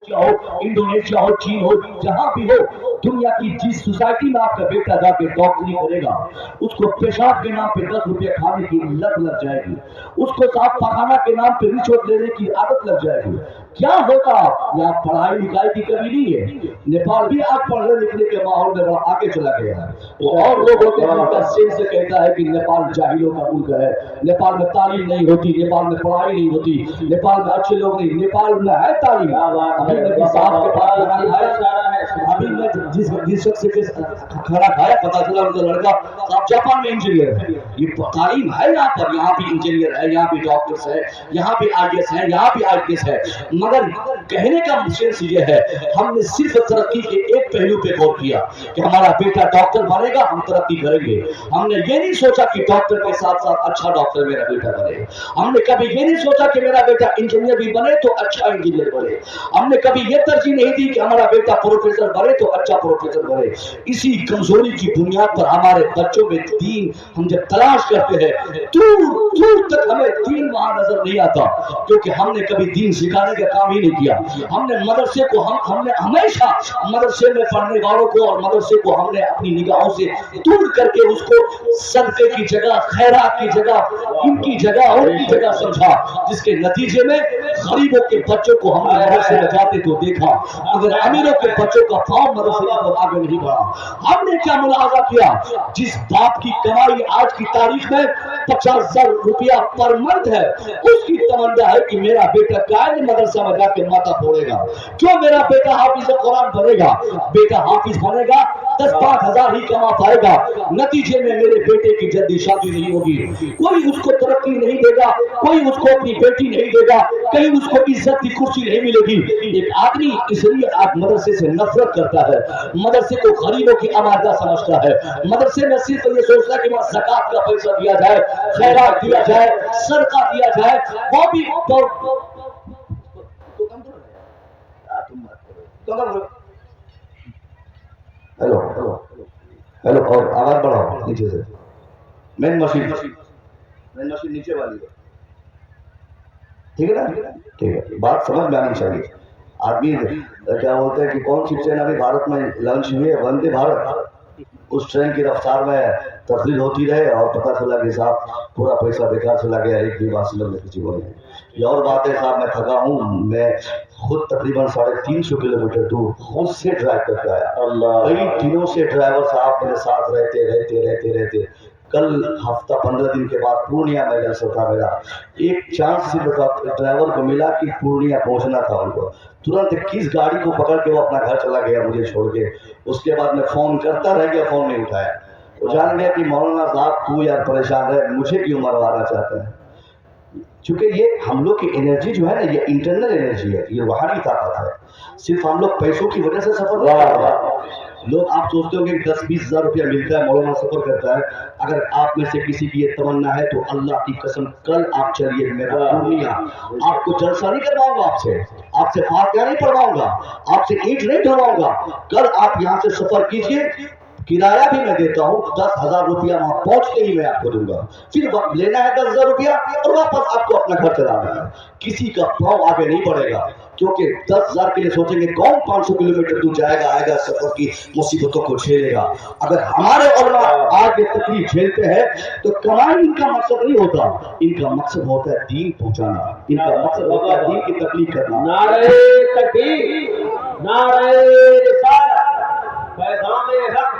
Malaysia हो, Indonesia हो, चीन हो, जहां भी हो, दुनिया की जिस सोसाइटी में आपका बेटा जाके डॉक्टरी करेगा, उसको पेशाब के नाम पे 10 रुपये खाने की लत लग जाएगी, उसको साफ पखाना के नाम पे रिश्वत लेने की आदत लग जाएगी। क्या होगा? यहाँ पढ़ाई लिखाई की कमी नहीं है। नेपाल भी आज पढ़ने लिखने के माहौल में बड़ा आगे चला गया है। तो और लोग होते हैं जिनका सेंस से कहता है कि नेपाल जाहिलों का मुल्क है, नेपाल में तालीम नहीं होती, नेपाल में पढ़ाई नहीं होती, नेपाल में अच्छे लोग नहीं। नेपाल में है तालीम। अभी नबी साहब के पास अभी मैं जिस शख्स से खाना खाया, पता चला उनका लड़का साहब जापान में इंजीनियर है। ये तालीम है यहाँ पर, यहाँ भी इंजीनियर है, यहाँ भी डॉक्टर्स है, यहाँ भी आईएएस है, यहाँ भी आईपीएस है। मगर कहने का सेंस ये है, हमने सिर्फ तरक्की के एक पहलू पे गौर किया कि हमारा बेटा डॉक्टर बनेगा, हम तरक्की करेंगे। हमने ये नहीं सोचा कि डॉक्टर के साथ साथ अच्छा डॉक्टर मेरा बेटा बने। हमने कभी ये नहीं सोचा कि मेरा बेटा इंजीनियर भी बने तो अच्छा इंजीनियर बने। हमने कभी ये तरजीह नहीं दी कि हमारा बेटा प्रोफेसर बने तो अच्छा प्रोफेसर बने। इसी कमजोरी की बुनियाद पर हमारे बच्चों में दीन हम जब तलाश करते हैं, दूर दूर तक हमें दीन वहां नजर नहीं आता, क्योंकि हमने कभी दीन सिखाने का काम ही नहीं किया। हमने मदरसे को हमने हमेशा मदरसे में पढ़ने वालों को और मदरसे को हमने अपनी निगाहों से दूर करके उसको सदके की जगह, खैरात की जगह, इनकी जगह और उनकी जगह समझा, जिसके नतीजे में गरीबों के बच्चों को हमने मदरसे में जाते तो देखा, मगर अमीरों के बच्चों का पांव मदरसे की तरफ आगे नहीं बढ़ा। हमने क्या मुलाहाजा किया? जिस बाप की कमाई आज की तारीख में 50,000 रुपया पर मंथ है, उसकी तमन्ना है कि मेरा बेटा कायद मदरसा में जाके माता फोड़ेगा। क्यों मेरा बेटा हाफिज कुरान बनेगा? बेटा हाफिज बनेगा, 10-5 हजार ही कमा पाएगा, नतीजे में मेरे बेटे की जल्दी शादी नहीं होगी, कोई उसको तरक्की नहीं देगा, कोई उसको अपनी बेटी नहीं देगा, कहीं उसको इज्जत की कुर्सी नहीं मिलेगी। एक आदमी इसलिए आज मदरसे से नफरत करता है, मदरसे को गरीबों की आमादा समझता है, मदरसे में सिर्फ ये सोचता है कि वहां ज़कात का पैसा दिया जाए, खैरात दिया जाए, सदका दिया जाए, वो भी हेलो हेलो हेलो, और आवाज बढ़ाओ नीचे से। मेन मशीन नीचे वाली है, ठीक है ना? ठीक है, बात समझ में आनी चाहिए। आदमी क्या बोलते हैं कि कौन सी ट्रेन अभी भारत में लॉन्च हुई है? वंदे भारत। उस ट्रेन की रफ्तार में तफरीर होती रहे और पता चला कि साहब पूरा पैसा बेकार चला गया, एक भी वासिल में किसी को नहीं। ये और बात है साहब, मैं थका हूँ, मैं खुद तकरीबन 350 किलोमीटर दूर खुद से ड्राइव करके आया। कई दिनों से ड्राइवर साहब मेरे साथ रहते कल हफ्ता 15 दिन के बाद पूर्णिया में जलसा था मेरा। एक चांस से ड्राइवर को मिला कि पूर्णिया पहुंचना था उनको, तुरंत किस गाड़ी को पकड़ के वो अपना घर चला गया मुझे छोड़ के। उसके बाद मैं फोन करता रह गया, फोन नहीं उठाया। वो जान गया कि मौलाना साहब तू यार परेशान है, मुझे क्यों मरवाना चाहते हैं। क्योंकि ये हम लोग की एनर्जी जो है ना, ये इंटरनल एनर्जी है, ये रूहानी ताकत है। सिर्फ हम लोग पैसों की वजह से सफर नहीं करते। लोग आप सोचते होंगे कि 10-20 हजार रुपया मिलता है मौलाना सफर करता है। अगर आप में से किसी की ये तमन्ना है तो अल्लाह की कसम कल आप चलिए मेरा पूर्णिया, आपको जलसा नहीं करवाऊंगा, आपसे फातिहा नहीं पढ़वाऊंगा, आपसे ईंट नहीं ढलवाऊंगा। कल आप यहाँ से सफर कीजिए, किराया भी मैं देता हूँ, 10,000 रुपया वहां पहुंचते ही मैं आपको दूंगा। फिर लेना है 10,000 रुपया और वापस आपको अपना घर चलाना है। किसी का पाँव आगे नहीं बढ़ेगा, क्योंकि 10,000 के लिए सोचेंगे कौन 500 किलोमीटर दूर जाएगा, आएगा, सफर की मुसीबतों को झेलेगा। अगर हमारे उलमा आज ये तकलीफ झेलते हैं तो कमाई इनका मकसद नहीं होता, इनका मकसद होता है दीन पहुंचाना, इनका मकसद होता है दीन की तकलीफ करना। नारे तकबीर, नारे रिसालत, पैगामे हक।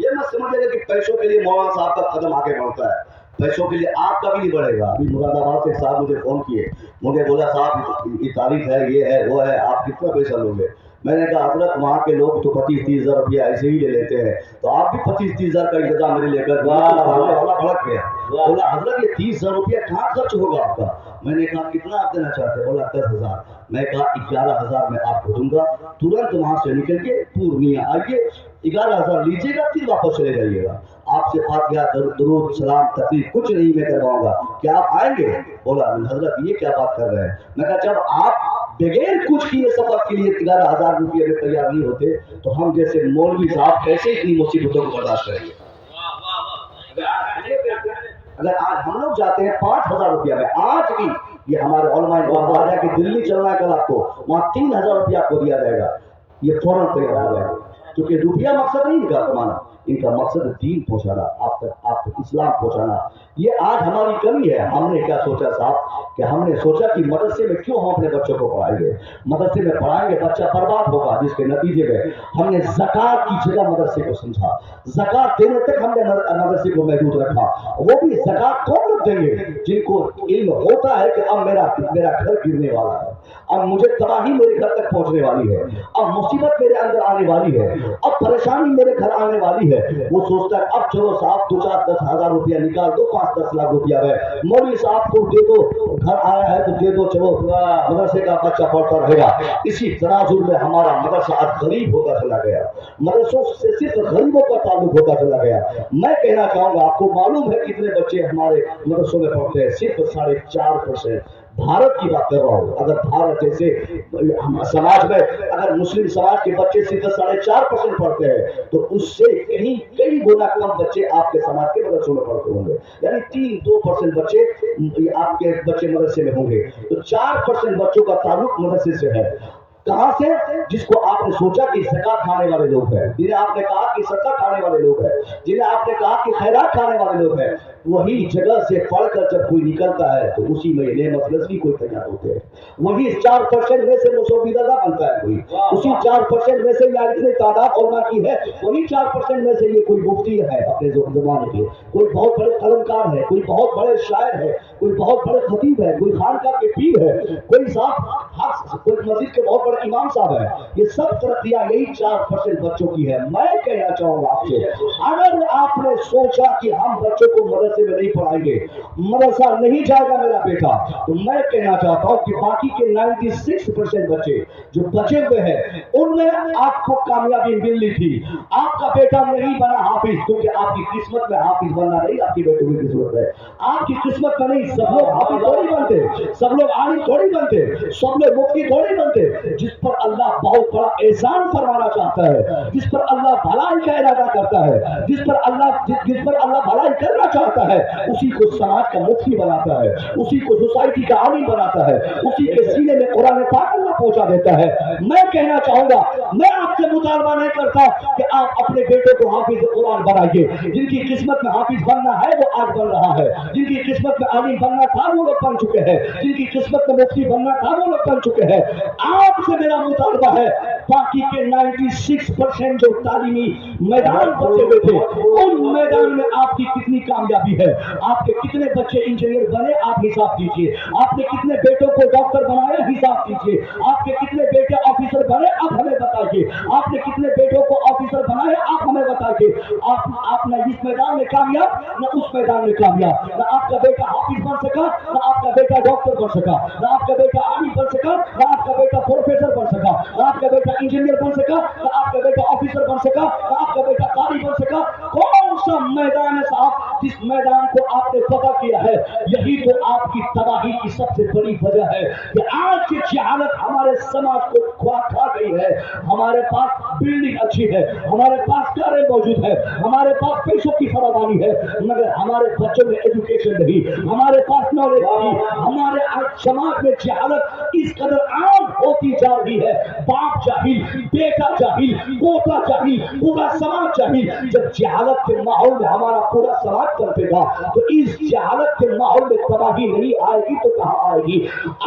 ये मत समझिएगा कि पैसों के लिए मौलाना साहब का कदम आगे बढ़ता है, पैसों के लिए आपका भी नहीं बढ़ेगा। अभी मुरादाबाद से साहब मुझे फोन किए, मुझे बोला साहब ये तारीख है, ये है, वो है, आप कितना पैसा लोगे? मैंने कहा हजरत वहाँ के लोग तो 25-30 हजार रुपया ऐसे ही ले लेते हैं, तो आप भी 25-30 हजार का इंतजाम मेरे लेकर। वाला भड़क गया, बोला हजरत ये 30 हजार रुपया कहाँ खर्च होगा आपका? मैंने कहा कितना आप देना चाहते हैं? बोला 10,000। मैं कहा 11,000 में आपको दूंगा, तुरंत वहां से निकल के पूर्णिया आइए, 11,000 लीजिएगा, फिर वापस चले जाइएगा। आपसे फातिहा, दुरूद, सलाम, तकलीफ कुछ नहीं मैं करवाऊंगा, क्या आप आएंगे? बोला हजरत ये क्या बात कर रहे हैं? मैं कहा जब आप बगैर कुछ किए सफर के लिए 11,000 रुपये में तैयार नहीं होते तो हम जैसे मौलवी साहब कैसे इतनी मुसीबतों को बर्दाश्त करेंगे? अगर आज हम लोग जाते हैं 5,000 रुपया में, आज भी یہ ہمارے علماء کو کہا جائے کہ دلی چلنا ہے کل آپ کو, وہاں 3000 روپیہ آپ کو دیا جائے گا, یہ فوراً تیار ہو جائے گا, کیونکہ روپیہ مقصد نہیں ان کا کمانا, ان کا مقصد دین پہنچانا, آپ تک اسلام پہنچانا. یہ آج ہماری کمی ہے. ہم نے کیا سوچا صاحب کہ ہم نے سوچا کہ مدرسے میں کیوں ہم اپنے بچوں کو پڑھائیں گے, مدرسے میں پڑھائیں گے بچہ برباد ہوگا, جس کے نتیجے میں ہم نے زکوٰۃ کی جگہ مدرسے کو سمجھا, زکوٰۃ دینے تک ہم نے مدرسے کو محدود رکھا. وہ بھی زکوٰۃ کون لوگ دیں گے؟ جن کو علم ہوتا ہے کہ اب میرا گھر گرنے والا ہے, اب مجھے تباہی میرے گھر تک پہنچنے والی ہے, اب مصیبت میرے اندر آنے والی ہے, اب پریشانی میرے گھر آنے والی ہے. وہ سوچتا ہے اب چلو صاحب 2-4-10,000 روپیہ نکال دو, 5-10 لاکھ روپیہ ہے, مولوی صاحب کو دے دو, گھر آیا ہے تو دے دو, چلو مدرسے کا بچہ پڑھتا رہے گا. اسی تناظر میں ہمارا مدرسہ آج غریب ہوتا چلا گیا, مدرسوں سے صرف غریبوں کا تعلق ہوتا چلا گیا. میں کہنا چاہوں گا, آپ کو معلوم ہے کتنے بچے ہمارے مدرسوں میں پڑھتے ہیں؟ صرف 4.5%. بھارت کی بات کر رہا ہوں. اگر بھارت جیسے سماج میں اگر مسلم سماج کے بچے صرف 4.5% پڑھتے ہیں تو اس سے کئی گنا کم بچے آپ کے سماج کے مدرسوں میں پڑھتے ہوں گے. یعنی 3-2% بچے آپ کے بچے مدرسے میں ہوں گے, تو 4% بچوں کا تعلق مدرسے سے ہے. کہاں سے؟ جس کو آپ نے سوچا کہ زکات کھانے والے لوگ ہیں, جنہیں آپ نے کہا کہ صدقہ کھانے والے لوگ ہیں, جنہیں آپ نے کہا کہ خیرات کھانے والے لوگ ہیں, وہی جگہ سے پڑھ کر جب کوئی نکلتا ہے تو اسی میں نعمت رزقی کوئی تیار ہوتے ہیں. وہی 4% میں سے مصوبی زدہ بنتا ہے کوئی, اسی 4% میں سے یا اتنے تعداد علماء کی ہے, وہی 4% میں سے یہ کوئی مفتی ہے اپنے زمانے کے, کوئی بہت بڑے قلمکار ہے, کوئی بہت بڑے شاعر ہے, کوئی بہت بڑے خطیب ہے, کوئی خانقاہ کے پیر ہے, کوئی صاحب کوئی مسجد کے بہت بڑے امام صاحب ہے. یہ سب ترقیاں یہی 4% بچوں کی ہے. میں کہنا چاہوں گا آپ سے, اگر آپ نے سوچا کہ ہم بچوں کو مدرسے میں نہیں پڑھائیں گے, مدرسہ نہیں جائے گا میرا بیٹا, تو میں کہنا چاہتا ہوں کہ باقی کے 96% بچے جو بچے ہوئے ہیں ان میں آپ کو کامیابی ملنی تھی. آپ کا بیٹا نہیں بنا حافظ, کیونکہ آپ کی قسمت میں حافظ بننا نہیں, آپ کی بیٹے کی قسمت ہے, آپ کی قسمت میں نہیں. سب لوگ حافظ تھوڑی بنتے, سب لوگ عالم تھوڑی بنتے, سب لوگ مفتی تھوڑی بنتے. جس پر اللہ بہت بڑا احسان فرمانا چاہتا ہے, جس پر اللہ بھلائی کا ارادہ کرتا ہے, جس پر اللہ بھلائی کرنا چاہتا ہے, اسی کو سماج کا مفتی بناتا ہے, اسی کو سوسائٹی کا عالم بناتا ہے, اسی کے سینے میں قرآن پاک اللہ پہنچا دیتا ہے. میں کہنا چاہوں گا, میں آپ سے مطالبہ نہیں کرتا کہ آپ اپنے بیٹے کو حافظ قرآن بنائیے. جن کی قسمت میں حافظ بننا ہے وہ آج بن رہا ہے, جن کی قسمت میں عالم بننا تھا وہ لوگ بن چکے ہیں, جن کی قسمت میں مفتی بننا تھا وہ لوگ بن چکے ہیں. آپ سے میرا مطالبہ ہے, باقی کے 96% جو تعلیمی میدان بچے ہوئے تھے, ان میدان میں آپ کی کتنی کامیابی ہے, آپ کے کتنے بچے انجینئر بنے, آپ حساب دیجیے. آپ نے کتنے بیٹوں کو ڈاکٹر بنایا, حساب دیجیے. آپ کے کتنے بیٹے آفیسر بنے, آپ ہمیں بتائیے. آپ نے کتنے بیٹوں کو آفیسر بنایا, آپ ہمیں بتائیے. آپ نہ اس میدان میں کامیاب, نہ اس میدان میں کامیاب. نہ آپ کا بیٹا حافظ بن سکا, نہ آپ کا بیٹا ڈاکٹر بن سکا, نہ آپ کا بیٹا عالم بن سکا, نہ آپ کا بیٹا پروفیسر بن سکا, نہ آپ کا بیٹا انجینئر بن سکا, نہ آپ کا بیٹا آفیسر بن سکا, نہ آپ کا بیٹا قاضی بن سکا. کون سا میدان ہے صاحب جس میدان کو آپ نے فتح کیا ہے؟ یہی تو آپ کی تباہی کی سب سے بڑی وجہ ہے کہ آج کی جہالت ہمارے سماج کو کھا گئی ہے. ہمارے پاس بلڈنگ اچھی ہے, ہمارے پاس کاریں موجود ہے, ہمارے پاس پیسوں کی فراوانی ہے, مگر ہمارے بچوں میں ایجوکیشن نہیں, ہمارے پاس نالج نہیں. ہمارے سماج میں جہالت اس قدر عام ہوتی جا رہی ہے, باپ جاہل, بیٹا جاہل, پوتا جاہل, پورا سماج جاہل. جب جہالت کے ماحول میں ہمارا پورا سماج چلتے گا تو اس جہالت کے ماحول میں تباہی نہیں آئے گی تو کہاں آئے گی؟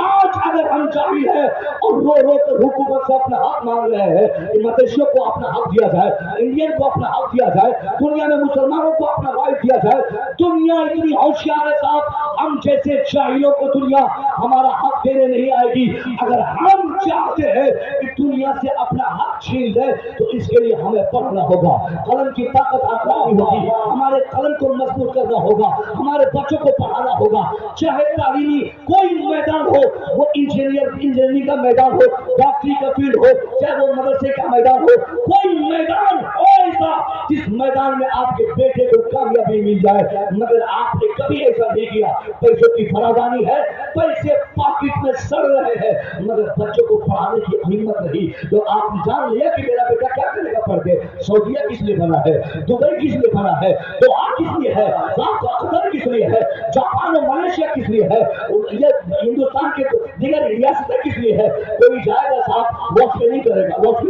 آج اگر ہم جاہل ہیں اور رو رو کر حکومت سے اپنا حق مانگ رہے ہیں کہ مدرسوں کو اپنا حق دیا جائے, انڈین کو اپنا حق دیا جائے, دنیا میں مسلمانوں کو اپنا رائٹ دیا جائے, دنیا اتنی ہوشیار ہے صاحب, ہم جیسے جاہلوں کو دنیا ہمارا حق دینے نہیں آئے گی. اگر ہم چاہتے ہیں کہ دنیا سے اپنا حق چھین لے تو اس کے لیے ہمیں پڑھنا ہوگا, قلم کی طاقت آزمانی ہوگی, ہمارے قلم کو مضبوط کرنا ہوگا, ہمارے بچوں کو پڑھانا ہوگا. چاہے تعلیمی کوئی میدان ہو, وہ انجینئرنگ کا میدان ہو, ڈاکٹری کا فیلڈ ہو, چاہے وہ مدرسے کا میدان ہو, کوئی میدان ہو ایسا جس میدان میں آپ کے بیٹے کو کامیابی مل جائے. مگر آپ نے کبھی ایسا نہیں کیا. پیسوں کی فراوانی ہے, पैसे पॉकेट में सड़ रहे हैं, मगर बच्चों को पढ़ाने की हिम्मत नहीं। तो आप जान लिया कि मेरा बेटा क्या करेगा पढ़ के। सऊदीया किस लिए बना है, दुबई किस लिए बना है, तो किस लिए है, कतर किस लिए है, जापान और मलेशिया किस लिए है, ये हिंदुस्तान के दीगर रियासतें किस लिए है। कोई जाएगा साहब वॉश नहीं करेगा, वॉश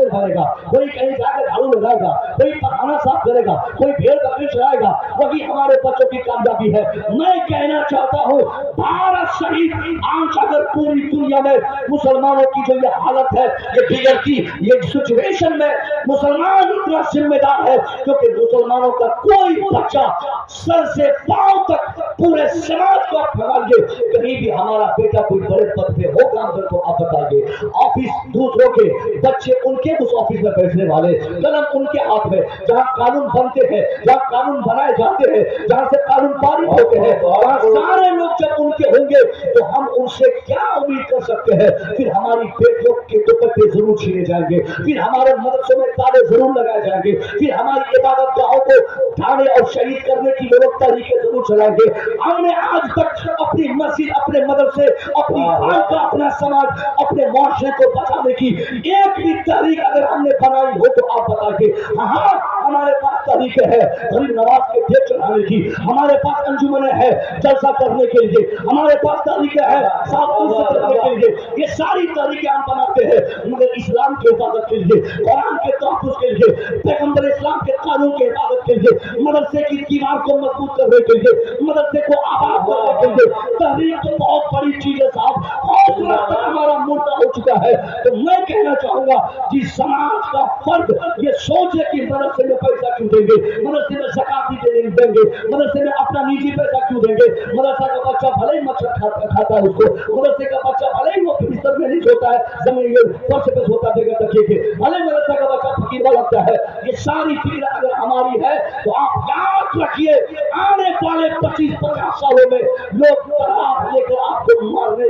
करेगा, कोई कहीं जाकर झाड़ू लगाएगा, कोई पखाना साफ करेगा, कोई भेड़ बकरी चलाएगा। वही हमारे बच्चों की कामयाबी है। मैं कहना चाहता हूँ भारत शहीद आज अगर पूरी दुनिया में मुसलमानों की जो ये हालत है, ये बिगड़ती ये सिचुएशन में मुसलमान इतना जिम्मेदार है, क्योंकि मुसलमानों का कोई बच्चा सर से पांव तक पूरे समाज को आप भगाएंगे। कहीं भी हमारा बेटा कोई बड़े पद पे हो काम को आप बताएंगे। ऑफिस दूसरों के बच्चे उनके उस ऑफिस में बैठने वाले, कलम उनके हाथ में, जहां कानून बनते हैं, जहां कानून बनाए जाते हैं, जहां से कानून पारित होते हैं, वहां सारे लोग जब उनके होंगे तो हम उनसे क्या उम्मीद कर सकते हैं। फिर हमारी बेटियों के दुपट्टे जरूर छीने जाएंगे, फिर हमारे मदरसों में ताले जरूर लगाए जाएंगे, फिर हमारी इबादत गाहों को ढाने और शहीद करने की व्यवस्था तरीके जरूर चलाएंगे। हमने आज तक अपनी मस्जिद, अपने मदरसे, अपनी खानका, अपना समाज, अपने मुआशरे को बचाने की एक भी तहरीक अगर हमने बनाई हो तो आप बताइए। हाँ, हमारे पास तरीके हैं गरीब नवाज के ढेर चढ़ाने की, हमारे पास अंजुमने हैं जलसा करने के लिए, हमारे पास तरीके हैं साफ करने के लिए। ये सारी तरीके हम बनाते हैं, मगर इस्लाम की हिफाजत के लिए, कुरान के तहफ़्फ़ुज़ के लिए, पैगंबर इस्लाम के कानून की हिफाजत के लिए, मदरसे की दीवार को मजबूत करने के लिए, मदरसे को आबाद करने के लिए तहरीक तो बहुत बड़ी चीज है साहब। हौसला तक हमारा मुर्दा हो चुका है। तो मैं कहना चाहूंगा कि समाज का फर्द ये सोचे कि मदरसे में पैसा क्यों देंगे, मदरसे में ज़कात देंगे, मदरसे में अपना निजी पैसा क्यों देंगे। मदरसा का बच्चा भले ही मच्छर खाता है, उसको मदरसे का बच्चा भले ही वो बिस्तर में नहीं सोता है, जमीन में फर्श पे सोता देगा तकिए के, भले मदरसा का बच्चा फकीर लगता है। ये सारी चीज अगर हमारी है तो आप याद रखिए आने वाले 25-50 सालों में लोग तलवार लेकर आपको मारने,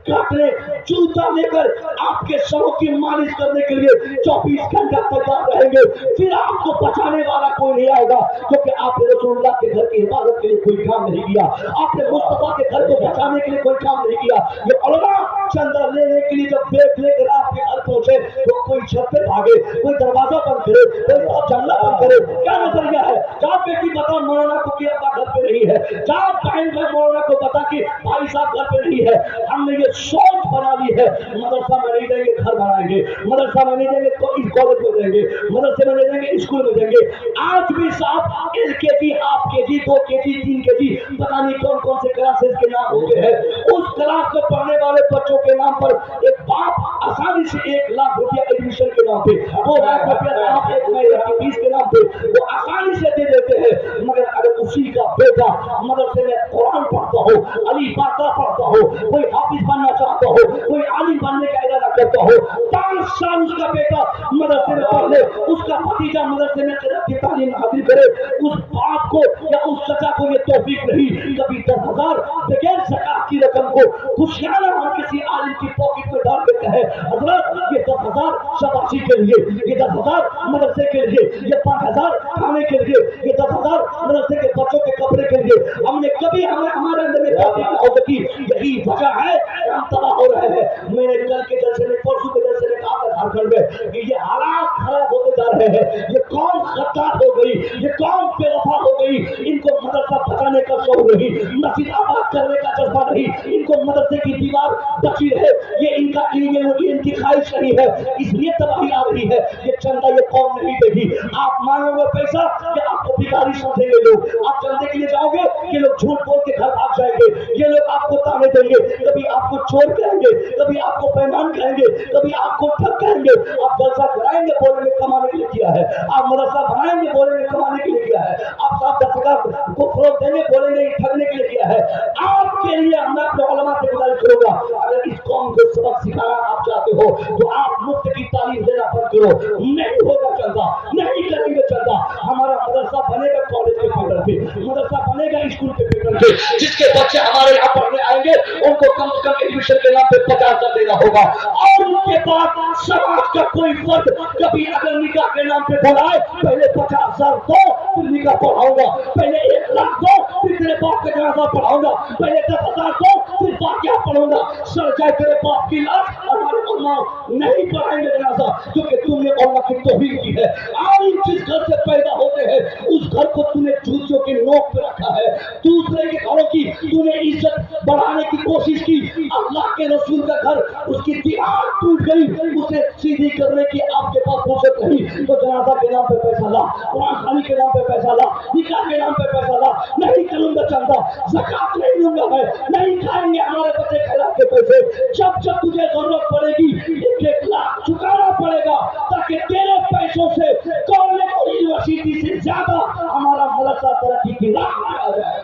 काटने, जूता लेकर आपके सरों की मालिश करने के लिए 24 घंटा तैयार रहेंगे। फिर आपको बचाने वाला कोई नहीं आएगा, क्योंकि आपने रसूलुल्लाह के घर की हिफाजत के लिए कोई काम नहीं किया, आपने मुस्तफा के घर को बचाने के लिए कोई काम नहीं किया। ये उलमा चंदा लेने के लिए जब बैग लेकर आपके घर पहुंचे तो कोई छत पे भागे, कोई दरवाजा बंद करे, कोई जंगला बंद करे। क्या नजरिया है? जहाँ बेटी बता मौलाना को कि अब्बा घर पे नहीं है, जहाँ बहन मौलाना को बता कि भाई साहब घर पे नहीं है। हमने ये सोच बना ली है मदरसा में नहीं देंगे घर बनाएंगे, मदरसा में नहीं देंगे तो इस कॉलेज में देंगे, मदरसे में नहीं देंगे स्कूल में देंगे। आज भी साहब LKG, half KG, 2 KG, 3 KG, पता नहीं कौन कौन से क्लासेस के नाम होते हैं। उस क्लास में पढ़ने वाले बच्चों के नाम पर एक बाप आसानी से 1 लाख रुपया एडमिशन के नाम पे, 2 लाख रुपया साहब एक महीने की फीस के नाम पे वो आसानी से दे देते हैं। मगर अगर उसी का बेटा मदरसे में कुरान पढ़ता हो, अली बाता पढ़ता हो, कोई हाफिज बनना चाहता हो, कोई आलिम बनने का इरादा करता हो, 5 साल उसका बेटा मदरसे में पढ़ ले, उसका भतीजा मदरसे में किरात की तालीम हासिल करे, उस बाप को या उस चचा को ये तौफीक नहीं कभी 10,000 बगैर ज़कात की रकम को खुशियाना हम किसी आलिम की पॉकेट में डाल देते हैं। हजरत ये 10,000 शाबाशी के लिए, ये 10,000 मदरसे के लिए, ये 5,000 खाने के लिए, ये 10,000 मदरसे के बच्चों के कपड़े के लिए हमने कभी हमारे अंदर में तौफीक हो सकी। यही वजह है हम तबाह हो रहे हैं। मैंने कल के जलसे में, परसों के जलसे में कहा था झारखंड में कि ये हालात खराब होते जा रहे हैं। ये कौन गद्दार हो गई, ये कौन बेवफा हो गई। इनको मदरसा बचाने का शौक नहीं, मस्जिद आबाद करने का जज्बा नहीं, इनको मदरसे की दीवार बची रहे ये इनकी ख्वाहिश नहीं है, इसलिए तबाही आ रही है। ये चंदा ये कौम नहीं देगी। आप मांगोगे पैसा कि आपको भिखारी समझेंगे लोग, आप चंदे के लिए जाओगे कि लोग झूठ बोल के घर भाग जाएंगे, ये लोग आपको ताने देंगे, कभी आपको चोर कहेंगे, कभी आपको बेईमान कहेंगे, कभी आपको ठग कहेंगे। आप जलसा कराएंगे बोलेंगे कमाने के लिए किया है, आप मदरसा बनाएंगे बोलेंगे कमाने के लिए किया है, आप साहब दस्तकार को फरोग देंगे बोलेंगे ठगने के लिए किया है। आपके लिए मैं अपने उलमा से गुजारिश करूंगा, अगर इस कौम को सबक सिखाना आप चाहते हो तो आप मुफ्त की तालीम देना बंद करो। नहीं होगा चलता, नहीं करेंगे चलता। हमारा मदरसा बनेगा कॉलेज के पेपर पे, मदरसा बनेगा स्कूल के पेपर पे। जिसके बच्चे हमारे यहाँ पढ़ने आएंगे उनको कम से कम एडमिशन के नाम पे 50,000 देना होगा। और उसके बाद समाज का कोई फर्द कभी अगर निकाह के नाम पे बुलाए पहले 50,000 दो, फिर निकाह पढ़ाऊंगा, पहले 1 लाख दो फिर तेरे बाप का जनाजा पढ़ाऊंगा, पहले 10,000 दो फिर फातिहा पढ़ूंगा। सर जाए तेरे बाप की लाश, हमारे उम्मा नहीं पढ़ाएंगे जनाजा, क्योंकि तुमने अल्लाह की तौहीद की है। आलिम जिस घर से पैदा होते हैं उस घर को तूने जूतियों के नोक पे रखा है। दूसरे के घरों की तूने इज्जत बढ़ाने की कोशिश की, अल्लाह के रसूल का घर उसकी दीवार टूट गई, उसे सीधी करने की आपके पास फुर्सत नहीं, तो जनाजा के नाम पे पैसा ला, कुरान खानी के नाम पे पैसा ला, निकाह के नाम पे पैसा ला। नहीं करूंगा चंदा, ज़कात नहीं लूंगा मैं, नहीं खाएंगे हमारे बच्चे खैरात के पैसे। जब जब तुझे जरूरत पड़ेगी 1-1 लाख चुकाना पड़ेगा, ताकि तेरे पैसों से कॉलेज और यूनिवर्सिटी से ज्यादा हमारा मदरसा तरक्की की राह में आ जाए।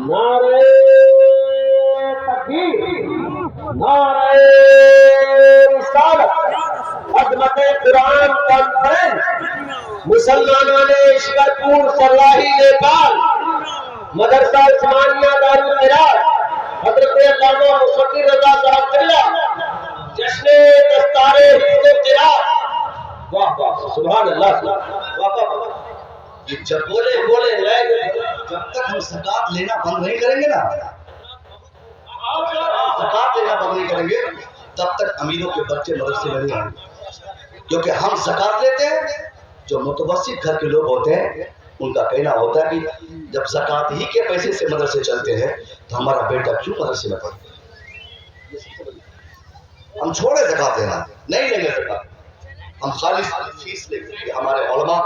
नारे तकबीर, नारे रिसालत, अज़मत कुरान कॉन्फ्रेंस, मुसलमानों ने इश्करपुर सलाही नेपाल, मदरसा उस्मानिया दारुल मिराज, हजरत अल्लामा मुफती रज़ा साहब किबला, जश्न दस्तारे हिफ्ज़ क़िरात, वाह वाह सुभान अल्लाह, वाह वाह। जब बोले जब तक हम ज़कात लेना बंद नहीं करेंगे ना, ज़कात लेना बंद नहीं करेंगे, तब तक अमीरों के बच्चे मदरसे में नहीं आएंगे। क्योंकि हम ज़कात लेते हैं, जो मुतवस्सित घर के लोग होते हैं उनका कहना होता है कि जब ज़कात ही के पैसे से मदरसे चलते हैं तो हमारा बेटा क्यों मदरसे में पढ़े। हम छोड़े ज़कात लेना, नहीं लेंगे ज़कात, हम खालिस फीस लेंगे। हमारे उलमा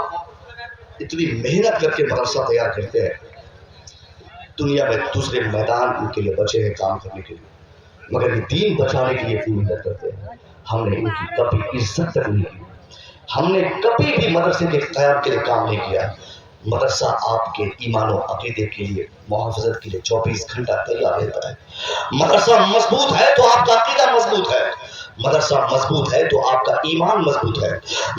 इतनी मेहनत करके मदरसा तैयार करते हैं, दुनिया में दूसरे मैदान उनके लिए बचे हैं काम करने के लिए, मगर ये दीन बचाने के लिए इतनी मेहनत करते हैं। हमने इनकी कभी इज्जत तक नहीं की, हमने कभी भी मदरसे के क़याम के लिए काम नहीं किया। मदरसा आपके ईमान और अकीदे के लिए, मुहाफ़ज़त के लिए 24 घंटा तैयार रहता है। मदरसा मजबूत है तो आपका अकीदा मजबूत है, मदरसा मजबूत है तो आपका ईमान मजबूत है,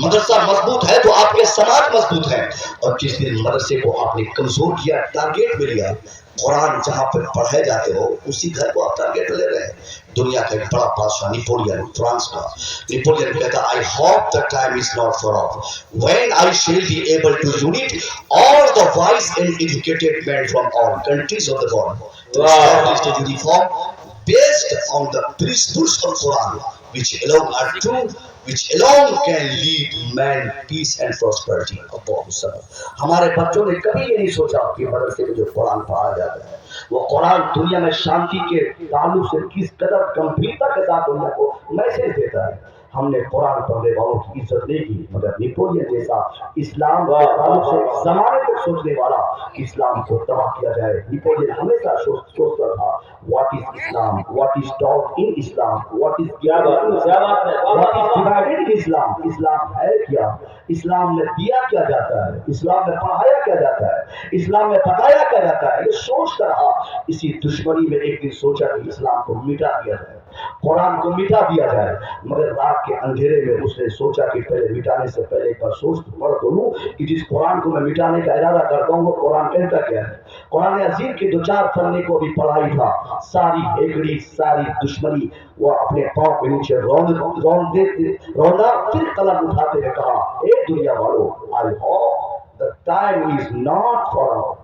मदरसा मजबूत है तो आपके समाज मजबूत है। और जिस दिन मदरसे को आपने कमजोर किया, टारगेट में लिया, कुरान जहाँ पर पढ़ाए जाते हो उसी घर को आप टारगेट ले रहे हैं। दुनिया का एक बड़ा बादशाह नेपोलियन, फ्रांस का, नेपोलियन कहता, I hope the time is not far off when I shall be able to unite all the wise and educated man from all countries of the world to establish the uniform based on the principles of Quran, which alone are true, which alone can lead man peace and prosperity. हमारे बच्चों ने कभी ये नहीं सोचा कि मदरसे में जो कुरान पढ़ाया जाता है वो कुरान दुनिया में शांति के ताल्लुक से किस कदर गंभीरता के साथ दुनिया को मैसेज देता है। हमने कुरान पढ़ने वालों की इज्जत नहीं की, मगर नेपोलियन जैसा इस्लाम के ताल्लुक से ज़माने तक सोचने वाला इस्लाम को तबाह किया जाए। नेपोलियन हमेशा सोचता था, what is Islam, what is taught in Islam, what is divided in Islam, इस्लाम है क्या, इस्लाम में दिया क्या जाता है, इस्लाम में पढ़ाया क्या जाता है, इस्लाम में बताया क्या जाता है। ये सोचता रहा। इसी दुश्मनी में एक दिन सोचा कि इस्लाम को मिटा दिया जाए, कुरान को मिटा दिया जाए, मगर रात के अंधेरे में उसने सोचा कि पहले मिटाने से पहले एक बार सोच पढ़ तो लूं कि जिस कुरान को मैं मिटाने का इरादा करता हूँ वो कुरान कहता क्या है। कुरान अजीम के 2-4 पन्ने को भी पढ़ाई था, सारी हेकड़ी, सारी दुश्मनी वो अपने पांव के नीचे रौंदा, फिर कलम उठाते हुए कहा, ए दुनिया वालों, आई hope the time is not far of,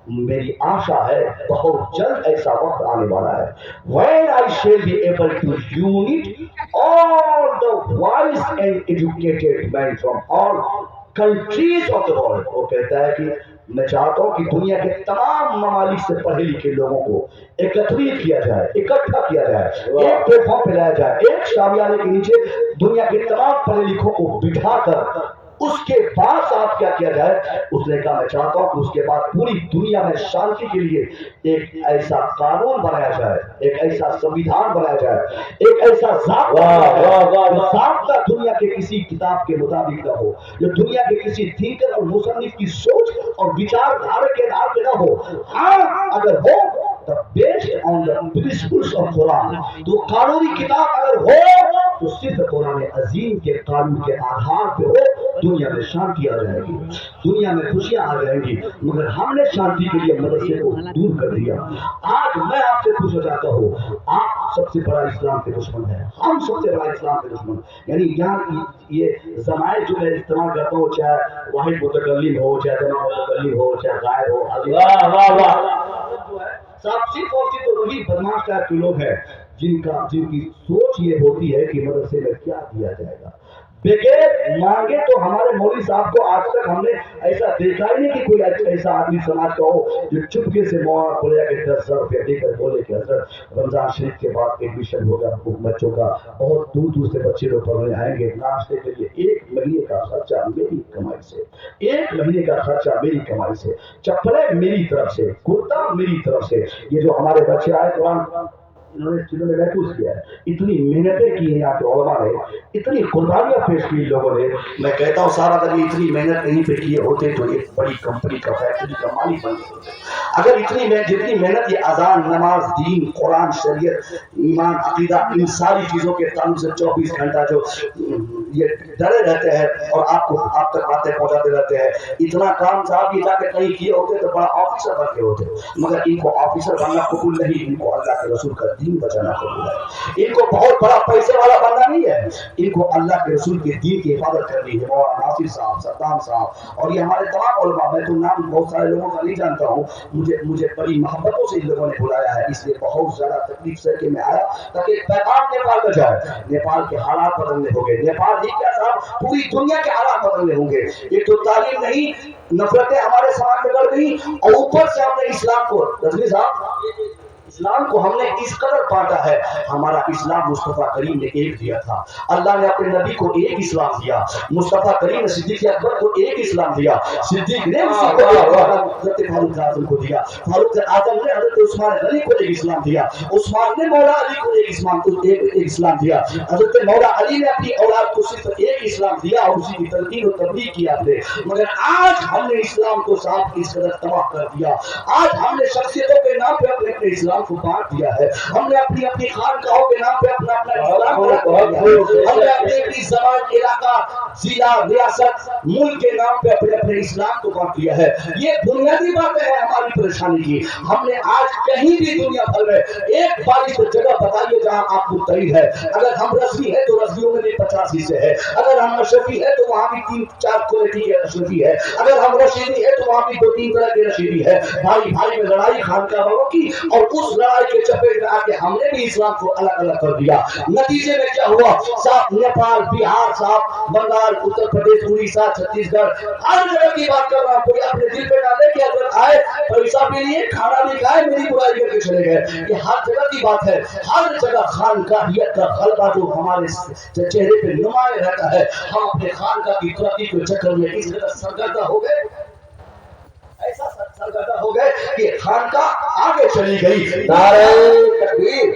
मेरी आशा है बहुत जल्द ऐसा वक्त आने वाला है, when I shall be able to unite all the wise and educated men from all countries of the world। वो कहता है कि मैं चाहता हूँ कि दुनिया के तमाम ममालिक से पढ़े लिखे लोगों को एकत्रित किया जाए, इकट्ठा किया जाए, एक प्लेटफॉर्म पे लाया जाए, एक शामियाने के नीचे दुनिया के तमाम पढ़े लिखों को बिठाकर उसके बाद साथ क्या किया जाए। उसने कहा, मैं चाहता हूं कि उसके बाद पूरी दुनिया में शांति के लिए एक ऐसा कानून बनाया जाए, एक ऐसा संविधान बनाया जाए, एक ऐसा ज़ाब्ता दुनिया के किसी किताब के मुताबिक न हो, जो दुनिया के किसी थिंकर और मुसन्निफ की सोच और विचारधारा के आधार पे न हो। हाँ, अगर हो तो based on the principles of Quran, तो कानूनी किताब अगर हो तो सिर्फ कुरान अजीम के कानून के आधार पे हो, دنیا میں شانتی آ جائے گی، دنیا میں خوشیاں آ جائیں گی، مگر ہم نے شانتی کے لیے مدرسے کو دور کر دیا۔ آج میں آپ سے پوچھنا چاہتا ہوں، آپ سب سے بڑا اسلام کے دشمن ہے، ہم سب سے بڑا اسلام کے دشمن، یعنی یہاں یہ زمائن جو میں استعمال کرتا ہوں، چاہے واحد متکلم ہو، چاہے جمع متکلم ہو، چاہے غائب ہو، واہ واہ واہ، صرف اور صرف وہی بدماش ٹائپ کے لوگ ہیں جن کی سوچ یہ ہوتی ہے کہ مدرسے میں کیا دیا جائے گا بغیر مانگے۔ تو ہمارے مولوی صاحب کو آج تک ہم نے ایسا دیکھا ہی نہیں کہ کوئی ایسا آدمی سماج کا ہو جو چپکے سے مولانا بولے کہ 10,000 روپیہ دے کر بولے کہ حضرت رمضان شریف کے بعد ایڈمیشن ہوگا بچوں کا، بہت دور دور سے بچے لوگ پڑھنے آئیں گے، ناشتے کے لیے 1 مہینے کا خرچہ میری کمائی سے، 1 مہینے کا خرچہ میری کمائی سے، چپلیں میری طرف سے، کرتا میری طرف سے۔ یہ جو ہمارے بچے آئے قرآن انہوں نے چیزوں میں محفوظ کیا ہے، اتنی محنتیں کی ہیں یہاں کے علماء نے، اتنی قربانیاں پیش کی لوگوں نے۔ میں کہتا ہوں صاحب اگر یہ اتنی محنت کہیں پہ کیے ہوتے تو ایک بڑی کمپنی کا فیکٹری کا مالک بن گئے ہوتے۔ اگر جتنی محنت یہ اذان، نماز، دین، قرآن، شریعت، ایمان، عقیدہ، ان ساری چیزوں کے تعلق سے 24 گھنٹہ جو یہ ڈرے رہتے ہیں اور آپ تک باتیں پہنچاتے رہتے ہیں، اتنا کام صاحب یہ جا کے کہیں کیے ہوتے تو بڑا آفیسر بن کے ہوتے، مگر ان کو آفیسر بننا قبول نہیں، ان کو اللہ کے رسول کا دین بچانا قبول ہے۔ ان کو بہت بڑا پیسے والا بننا نہیں ہے، ان کو اللہ کے رسول کے دین کی حفاظت کرنی ہے۔ مولانا ناصر صاحب، صدام صاحب اور یہ ہمارے تمام علماء، میں تو نام بہت سارے لوگوں کا نہیں جانتا ہوں، مجھے بڑی محبتوں سے ان لوگوں نے بلایا ہے، اس لیے بہت زیادہ تکلیف سے کہ میں آیا تاکہ پیغام نیپال میں جائے۔ نیپال کے حالات بدلنے ہوں گے، نیپال ہی کیا صاحب پوری دنیا کے حالات بدلنے ہوں گے۔ ایک تو تعلیم نہیں، نفرتیں ہمارے سماج میں بڑھ گئی اور اوپر سے ہم نے اسلام کو، رضوی صاحب اسلام کو ہم نے اس قدر بانٹا ہے۔ ہمارا اسلام مصطفیٰ کریم نے ایک دیا تھا، اللہ نے اپنے نبی کو ایک اسلام دیا، مصطفیٰ کریم نے صدیق اکبر کو ایک اسلام دیا، صدیق نے حضرت فاروق اعظم کو دیا، فاروق اعظم نے حضرت عثمان غنی کو ایک اسلام دیا، عثمان نے مولا علی کو ایک اسلام دیا، حضرت مولا علی نے اپنی اولاد کو صرف ایک اسلام دیا اور اسی کی تلقین و تبلیغ کی آپ نے۔ مگر آج ہم نے اسلام کو صاحب اس قدر تباہ کر دیا، آج ہم نے شخصیتوں کے نام پہ اپنے اسلام کو بانٹ دیا ہے، ہم نے اپنی خانقاہوں کے نام پہ اپنا اسلام بانٹ دیا ہے، ہم نے اپنی زبان، علاقہ، ضلع، ریاست، ملک کے نام پہ اپنے اسلام کو بانٹ دیا ہے۔ یہ بنیادی باتیں ہیں ہماری پریشانی کی۔ ہم نے آج کہیں بھی دنیا بھر میں ایک بارش جگہ بتائیے جہاں آپ متحد ہے۔ اگر ہم رضوی ہے تو رضویوں میں بھی 50 حصے ہے، اگر ہم اشرفی ہے تو وہاں بھی 3-4 کوالٹی کے اشرفی ہے، اگر ہم رشیدی ہے تو وہاں بھی 2-3 طرح کے رشیدی ہے۔ بھائی بھائی میں لڑائی خانقاہ والوں کی، اور اس لڑائی کے چپیٹ میں آ کے ہم نے بھی اسلام کو الگ الگ کر دیا۔ نتیجے میں کیا ہوا صاحب؟ نیپال، بہار صاحب، بنگال، اتر پردیش، اڑیسہ، چھتیس گڑھ، ہر جگہ کی بات کر رہا ہوں، کوئی اپنے دل پہ ڈالے کہ اگر آئے پیسہ بھی لیے، کھانا بھی کھائے، میری برائی کر کے چلے گئے۔ یہ ہر جگہ کی بات ہے، ہر جگہ خانقاہیت کا غلبہ جو ہمارے چہرے پہ نمایاں رہتا ہے۔ ہم اپنے خانقاہ کی ترقی کے چکر میں اس قدر سرگردہ ہو گئے، ایسا سرگردہ ہو گئے کہ خانقاہ آگے چلی گئی۔ نعرہ تکبیر،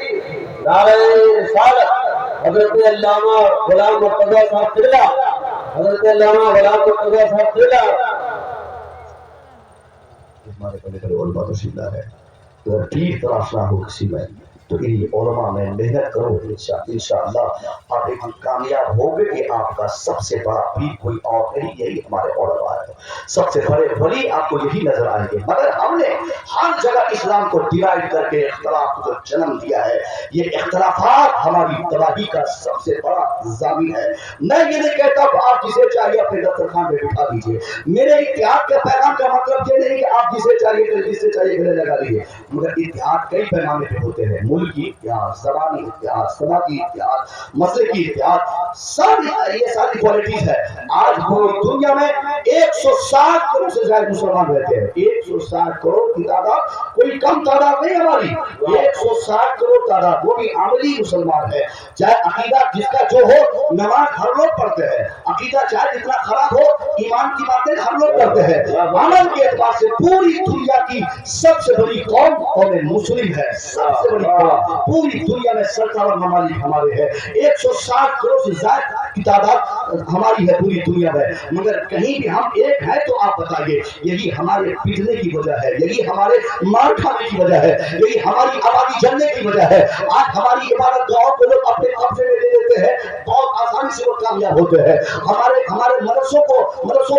نعرہ رسالت، حضرت علامہ غلام مرتضیٰ صاحب قبلہ، حضرت علامہ غلام مرتضیٰ صاحب قبلہ۔ ہمارے بڑے بڑے علماء تشریف لا ہے، اگر پیر تلاش نہ ہو کسی میں تو انہی علماء میں محنت کرو، انشاءاللہ آپ ایک کامیاب ہوگے کہ آپ کا سب سے بڑا پیر کوئی اور نہیں، یہی ہمارے علماء ہے، سب سے بڑے ولی آپ کو یہی نظر آئیں گے۔ مگر ہم نے ہر جگہ اسلام کو ڈیوائڈ کر کے اختلاف کو جو جنم دیا ہے، یہ اختلافات ہماری تباہی کا سب سے بڑا ضامن ہے۔ میں یہ نہیں کہتا کہ آپ جسے چاہیے اپنے دسترخوان پہ بٹھا دیجیے، میرے اتحاد کے پیغام کا مطلب یہ نہیں کہ آپ جسے چاہیے گلے لگا لیجیے، مگر اتحاد کئی پیمانے پہ ہوتے ہیں، ملکی اتحاد، زبانی اتحاد، سماجی اتحاد، مسلکی اتحاد، سب یہ ساری کوالٹیز ہے۔ آج پوری دنیا میں 160 کروڑ سے زیادہ مسلمان رہتے ہیں، 160 کروڑ کی تعداد کوئی کم تعداد نہیں ہماری، 160 کروڑ تعداد، وہ بھی عملی مسلمان ہے۔ چاہے عقیدہ جس کا جو ہو، نماز ہر لوگ پڑھتے ہیں، عقیدہ چاہے جتنا خراب ہو، ایمان کی باتیں ہم لوگ کرتے ہیں۔ عمل کے اعتبار سے پوری دنیا کی سب سے بڑی قوم مسلم ہے، سب سے بڑی قوم پوری دنیا میں سرکار ممالک ہمارے ہیں۔ 160 کروڑ سے زائد की तादाद हमारी है पूरी दुनिया में, मगर कहीं भी हम एक हैं तो आप बताइए, यही हमारे पिटने की वजह है, यही हमारे मार खाने की वजह है, यही हमारी आबादी जलने की वजह है। आज हमारी इबादत गाँव को लोग अपने कब्जे में ले लेते हैं, बहुत आसानी से वो कामयाब होते हैं। हमारे हमारे मदरसों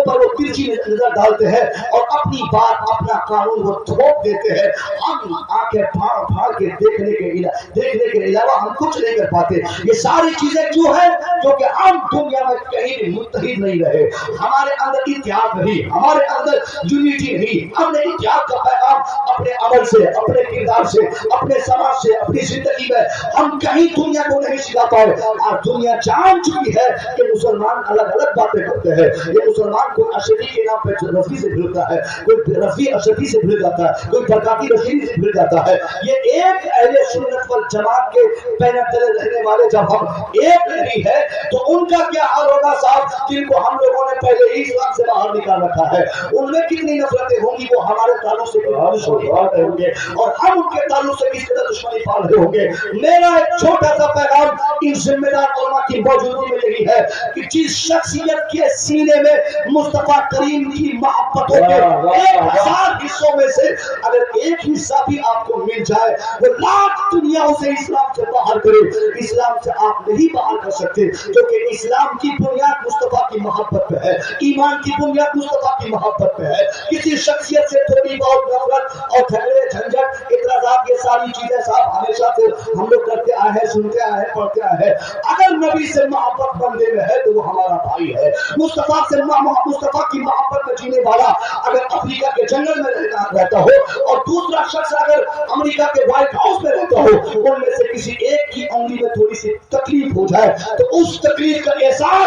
पर वो तिरछी नजर डालते हैं और अपनी बात अपना कानून वो थोप देते हैं। हम आंखें फाड़ के देखने के अलावा हम कुछ नहीं कर पाते। ये सारी चीजें क्यों है? क्योंकि हम दुनिया में कहीं भी मुत्तहिद नहीं रहे, हमारे अंदर इत्तेहाद नहीं, हमारे अंदर यूनिटी नहीं। हमने इत्तेहाद का पैगाम अपने अमल से, अपने किरदार से, अपने समाज से, अपनी जिंदगी में हम कहीं दुनिया को नहीं सिखा पाए। आज दुनिया जान चुकी है कि मुसलमान अलग अलग बातें करते हैं। ये मुसलमान कोई अशरी के नाम पे रफी से भिड़ता है, कोई रफी अशरी से भिड़ जाता है, कोई बरकाती रशीद से भिड़ जाता है। ये एक अहले सुन्नत वल जमात के पैना तले रहने वाले जब हम एक नहीं है तो उनका क्या हाल होगा साहब, जिनको हम लोगों ने पहले ही इस्लाम से बाहर निकाल रखा है। उनमें कितनी नफरतें होंगी, वो हमारे ताल्लुक से दुश्मनी पाल रहे होंगे और हम उनके ताल्लुक से किस तरह दुश्मनी पाल रहे होंगे। मेरा एक छोटा सा पैगाम इन जिम्मेदार उलमा की मौजूदगी में यही है कि जिस शख्सियत के सीने में मुस्तफा करीम की मोहब्बतों के 1000 हिस्सों में से अगर एक हिस्सा भी आपको मिल जाए, वो लाख दुनिया उसे इस्लाम से बाहर करे, इस्लाम से आप नहीं बाहर कर सकते, क्योंकि इस्लाम की बुनियाद मुस्तफा की मोहब्बत पे है, ईमान की बुनियाद मुस्तफा की मोहब्बत पे है। किसी शख्सियत से थोड़ी बहुत नफरत और झगड़े झंझट इतराजात, ये सारी चीजें साहब हमेशा से हम लोग करते आए हैं, सुनते आए हैं, पढ़ते आए हैं। अगर नबी से मोहब्बत बंदे में है तो वो हमारा भाई है। मुस्तफा से मुस्तफा की मोहब्बत में जीने वाला अगर अफ्रीका के जंगल में रहता हो और दूसरा शख्स अगर अमेरिका के व्हाइट हाउस में रहता हो, उनमें से किसी एक की उंगली में थोड़ी सी तकलीफ हो जाए तो उस तकलीफ का एहसास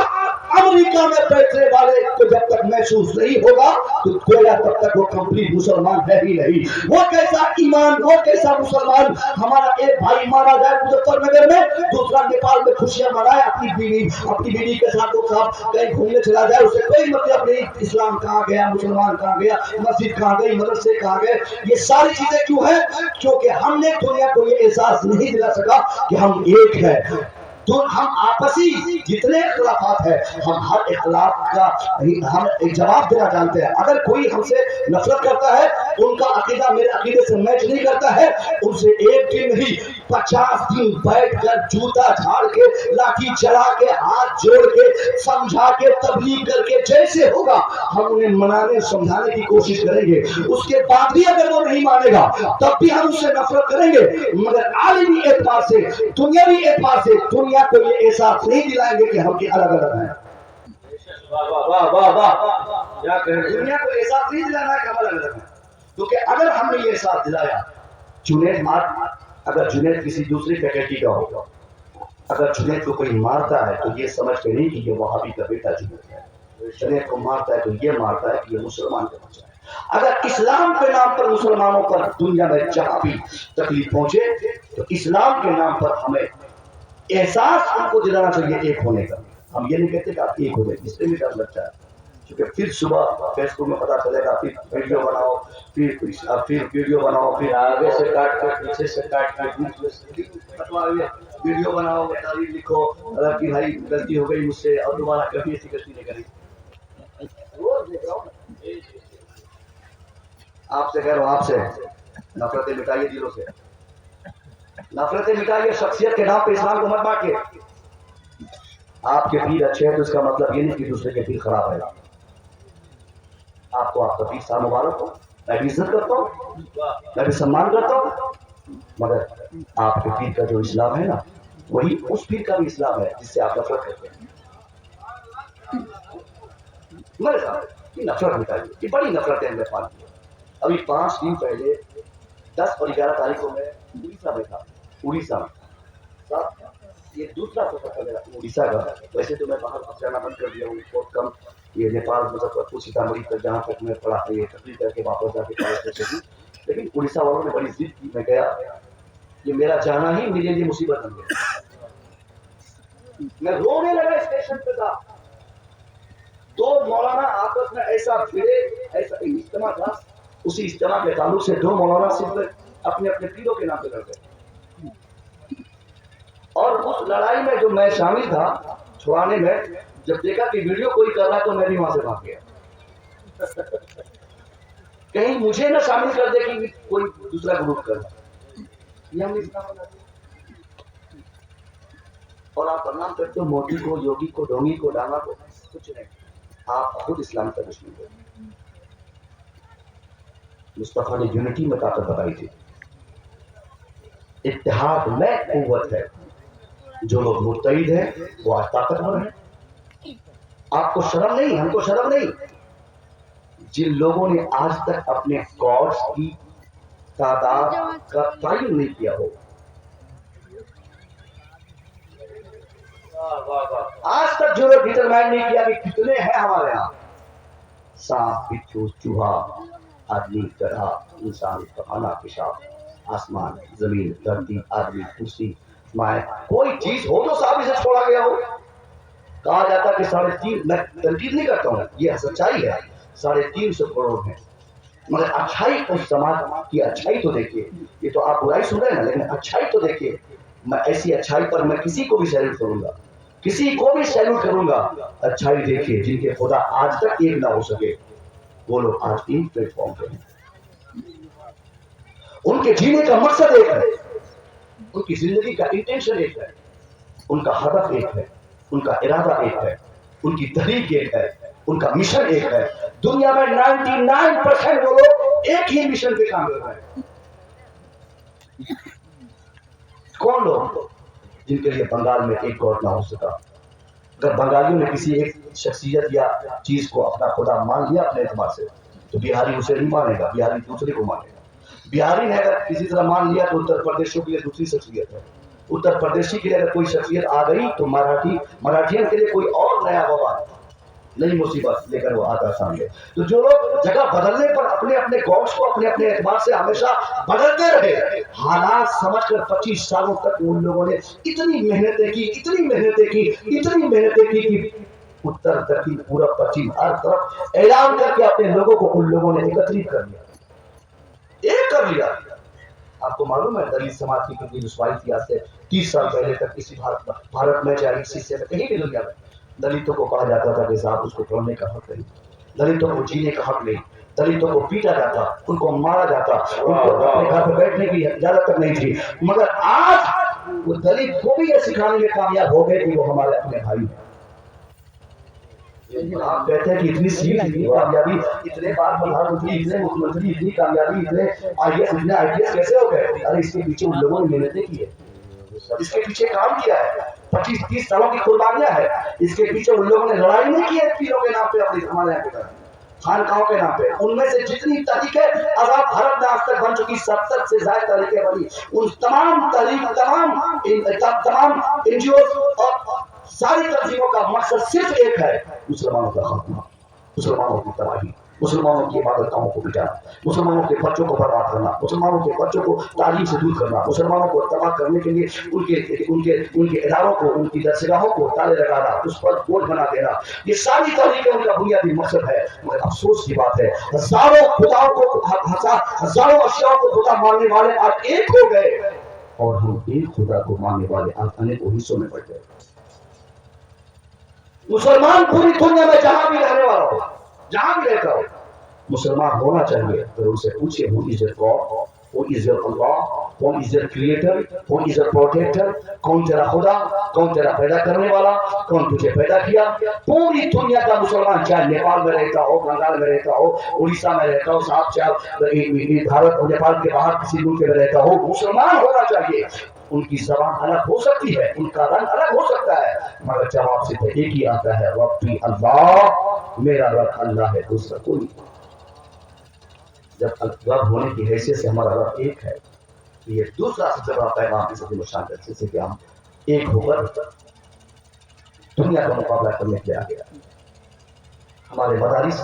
अमेरिका में बैठने वाले को जब तक महसूस नहीं होगा तो गोया तब तक वो कंप्लीट मुसलमान है ही नहीं। वो कैसा ईमान, वो कैसा मुसलमान। हमारा एक भाई मारा जाए मुजफ्फरनगर में, दूसरा नेपाल में खुशियां मनाए, अपनी बीवी के साथ वो साहब कहीं घूमने चला जाए, उसे कोई मतलब नहीं इस्लाम कहाँ गया, मुसलमान कहाँ गया, मस्जिद कहाँ गई, मदरसे कहाँ गए। ये सारी चीजें क्यों है? क्योंकि हमने दुनिया को ये एहसास नहीं दिला सका कि हम एक है। तो हम आपसी जितने इख्तिलाफात है, हम हर इख्तिलाफ का हम एक जवाब देना जानते हैं। अगर कोई हमसे नफरत करता है, उनका अकीदा मेरे अकीदे से मैच नहीं करता है, उनसे एक दिन नहीं 50 दिन बैठ कर जूता झाड़ के, लाठी चला के, हाथ जोड़ के, समझा के, तबलीग करके, जैसे होगा हम उन्हें मनाने समझाने की कोशिश करेंगे। उसके बाद भी अगर वो नहीं मानेगा तब भी हम उससे नफरत करेंगे, मगर आलमी एतबार से, दुनियावी एतबार से दुनिया को ये एहसास नहीं दिलाएंगे कि हम अलग अलग हैं। वाह वाह वाह, क्या कह रहे हैं? दुनिया को एहसास नहीं दिलाना कि हम अलग अलग हैं, क्योंकि अगर हमने ये एहसास दिलाया, अगर जुनैद किसी दूसरी फैकल्टी का होगा, अगर जुनैद को कोई मारता है तो ये समझ के नहीं कि ये वहाबी का बेटा जुनैद है। जुनैद को मारता है तो ये मारता है कि ये मुसलमान का बच्चा है। अगर इस्लाम के नाम पर मुसलमानों पर दुनिया में जहां भी तकलीफ पहुंचे तो इस्लाम के नाम पर हमें एहसास हमको दिलाना चाहिए एक होने का। हम ये नहीं कहते कि आप एक हो जाए, इससे भी डर लगता है, क्योंकि फिर सुबह फेसबुक में पता चलेगा, फिर वीडियो बनाओ, फिर वीडियो बनाओ, फिर आगे से काट कर, पीछे से काट कर वीडियो बनाओ, तारीफ लिखो कि भाई गलती हो गई मुझसे और दोबारा कभी ऐसी गलती नहीं करी। आपसे कह रहा हूँ, आपसे नफरतें मिटाइए दिलों से, नफरतें मिटाइए। शख्सियत के नाम पे इस्लाम को मत बांटिए। आपके पीर अच्छे हैं तो इसका मतलब ये नहीं कि दूसरे के पीर खराब है। आपको आपका पीर साहब मुबारक हो, मैं भी इज्जत करता हूँ, मैं भी सम्मान करता हूँ, मगर आपके पीर का जो इस्लाम है ना, वही उस पीर का भी इस्लाम है जिससे आप नफरत करते हैं। मेरे साथ ये नफरत मिटाइए, ये बड़ी नफरतें हमने पाली है। अभी 5 दिन पहले 10 और 11 तारीखों में उड़ीसा में था, उड़ीसा में ये दूसरा सफर था मेरा उड़ीसा का। वैसे तो मैं बाहर अब जाना बंद कर दिया हूँ, बहुत कम ये नेपाल, मुजफ्फरपुर, सीतामढ़ी तक जहाँ तक मैं पढ़ा ये तकलीफ करके वापस जाके कॉलेज से, लेकिन उड़ीसा वालों ने बड़ी जिद की, मैं गया। ये मेरा जाना ही मेरे लिए मुसीबत बन गया। मैं रोने लगा स्टेशन पे था। 2 मौलाना आपस में ऐसा भिड़े, ऐसा इज्तिमा था, उसी इज्तिमा के ताल्लुक से 2 मौलाना सिर्फ अपने अपने पीरों के नाम पे लड़ गए। और उस लड़ाई में जो मैं शामिल था, छुड़ाने में जब देखा कि वीडियो कोई कर रहा है तो मैं भी वहां से भाग गया, कहीं मुझे ना शामिल कर दे कि कोई दूसरा ग्रुप कर रहा है। ये हमने इस्लाम बना दिया। और आप बदनाम करते हो मोदी को, योगी को, ढोंगी को, डांगा को, कुछ नहीं, आप खुद इस्लाम का दुश्मन हो। मुस्तफा ने यूनिटी में ताकत बताई थी, इत्तेहाद में कुव्वत है। जो लोग मुत्तहिद हैं वो आज ताकतवर हैं। आपको शर्म नहीं, हमको शर्म नहीं। जिन लोगों ने आज तक अपने गॉड्स की तादाद का तयन नहीं किया हो, आज तक जो लोग डिटरमाइन नहीं किया कि कितने हैं हमारे यहाँ, सांप, बिच्छू, चूहा, आदमी, गधा, इंसान, खाना, पेशाब, आसमान, जमीन, धरती, आदमी, कुर्सी, माए, कोई चीज हो जो साहब इसे छोड़ा गया हो। कहा जाता है कि 3.5, मैं तनकीद नहीं करता हूँ, ये सच्चाई है, 350 करोड़ है, मगर अच्छाई उस समाज की अच्छाई तो देखिए। ये तो आप बुराई सुन रहे हैं ना, लेकिन अच्छाई तो देखिए। मैं ऐसी अच्छाई पर मैं किसी को भी सैल्यूट करूंगा, किसी को भी सैल्यूट करूंगा। अच्छाई देखिए, जिनके खुदा आज तक एक ना हो सके, वो लोग आज इन प्लेटफॉर्म पे हैं। उनके जीने का मकसद एक है, उनकी जिंदगी का इंटेंशन एक है, उनका हदफ एक है, उनका इरादा एक है, उनकी तहरीक एक है, उनका मिशन एक है। दुनिया में 99% वो लोग एक ही मिशन पे काम कर रहे हैं। कौन लोग? जिनके लिए बंगाल में एक गॉड ना हो सका। अगर बंगालियों ने किसी एक शख्सियत या चीज को अपना खुदा मान लिया अपने एतबार से, तो बिहारी उसे नहीं मानेगा, बिहारी दूसरे को मानेगा। बिहारी ने अगर किसी तरह मान लिया तो उत्तर प्रदेशियों के लिए दूसरी शख्सियत है, उत्तर प्रदेशी के लिए अगर कोई शख्सियत आ गई तो मराठियन के लिए कोई और नया बवाल, नई मुसीबत लेकर वो आता सामने। तो जो लोग जगह बदलने पर अपने अपने गॉड्स को अपने अपने एतबार से हमेशा बदलते रहे, हालात समझकर 25 सालों तक उन लोगों ने इतनी मेहनतें की, इतनी मेहनतें की, इतनी मेहनतें की कि उत्तर, दक्षिण, पूरब, पश्चिम हर तरफ ऐलान करके अपने लोगों को उन लोगों ने एकत्रित कर लिया, एक कर लिया। आपको मालूम है दलित समाज की कितनी रुसवाई थी आज से 30 साल पहले तक किसी भारत में चाहे इस हिस्से में कहीं भी दुनिया में दलितों को कहा जाता था कि साहब उसको पढ़ने का हक नहीं, दलितों को जीने का हक नहीं, दलितों को पीटा जाता, उनको मारा जाता, उनको अपने घर पर बैठने की इजाजत तक नहीं थी। मगर आज वो दलित को भी ये सिखाने में कामयाब हो गए कि वो हमारे अपने भाई हैं। आप कहते हैं कि इतनी सीट, इतनी कामयाबी, इतने बार प्रधानमंत्री, इतने मुख्यमंत्री, इतनी कामयाबी, इतने IAS, इतने IPS कैसे हो गए? अरे इसके पीछे उन लोगों ने मेहनतें की है, इसके पीछे काम किया है, 25-30 सालों की कुर्बानियां है, इसके पीछे उन लोगों ने लड़ाई नहीं की है पीरों के नाम पे, अपने हमारे यहाँ पे खानकाहों के नाम पे। उनमें से जितनी तहरीकें आजाद भारत में आज तक बन चुकी, 70 से ज्यादा तहरीकें बनी, उन तमाम तहरीक, तमाम NGOs और सारी तंजीमों का मकसद सिर्फ एक है, मुसलमानों का खात्मा, मुसलमानों की तबाही, मुसलमानों की इबादतों को मिटाना, मुसलमानों के बच्चों को बर्बाद करना, मुसलमानों के बच्चों को तालीम से दूर करना, मुसलमानों को तबाह करने के लिए उनके इदारों को, उनकी दरगाहों को ताले लगाना, उस पर बोझ बना देना, ये सारी तहरीकें उनका बुनियादी मकसद है। मगर अफसोस की बात है, हजारों खुदाओं को, हजारों अशियाओं को खुदा मानने वाले आज एक हो गए, और हम एक खुदा को मानने वाले आज अनेकों हिस्सों में बढ़ गए। मुसलमान पूरी दुनिया में जहां भी रहने वाला हो, जहां भी रहता हो, मुसलमान होना चाहिए। तो उनसे पूछिए, who is your God? Who is your Allah? Who is your creator? Who is your protector? कौन तेरा खुदा, कौन तेरा पैदा करने वाला, कौन तुझे पैदा किया? पूरी दुनिया का मुसलमान, चाहे नेपाल में रहता हो, बंगाल में रहता हो, उड़ीसा में रहता हो, साहब चाहे भारत और नेपाल के बाहर किसी मुल्क में रहता हो, मुसलमान होना चाहिए। उनकी जबान अलग हो सकती है, उनका रंग अलग हो सकता है, मगर जवाब सिर्फ एक ही आता है, रब्बी अल्लाह, मेरा रब अल्लाह है, दूसरा कोई नहीं। जब रब होने की हैसियत से हमारा रब एक है, तो ये दूसरा सबसे बड़ा पैगाम है सभी मुशान से कि हम एक होकर दुनिया का मुकाबला करने के लिए आ गया। हमारे मदारिस,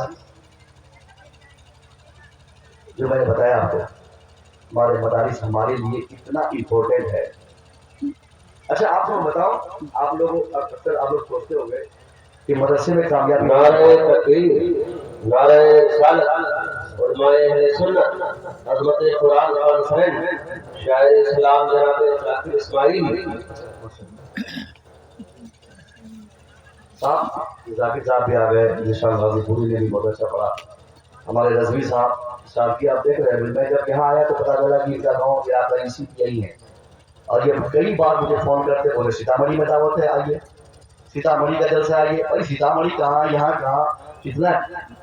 जो मैंने बताया आपको, हमारे मदारिस हमारे लिए इतना इम्पोर्टेंट है। अच्छा आप लोग बताओ, आप लोग अक्सर आप लोग सोचते होंगे कि मदरसे में कामयाबी, नारे तकबीर, नारे रिसालत, उलमाए अहले सुन्नत, अज़मत कुरान कॉन्फ्रेंस, शायर इस्लाम जनाब जाकिर इस्माइल, साहब जाकिर साहब भी आ गए, निशान गाजी पूरी ने भी बहुत अच्छा पढ़ा। हमारे रजवी साहब की आप देख रहे हैं, मैं जब यहाँ आया तो पता चला कि इनका गाँव जो आपका इसी यही है, और ये कई बार मुझे फोन करते, बोले सीतामढ़ी में दावत है, आइए सीतामढ़ी का जलसा आइए। भाई सीतामढ़ी कहाँ, यहाँ कहाँ, कितना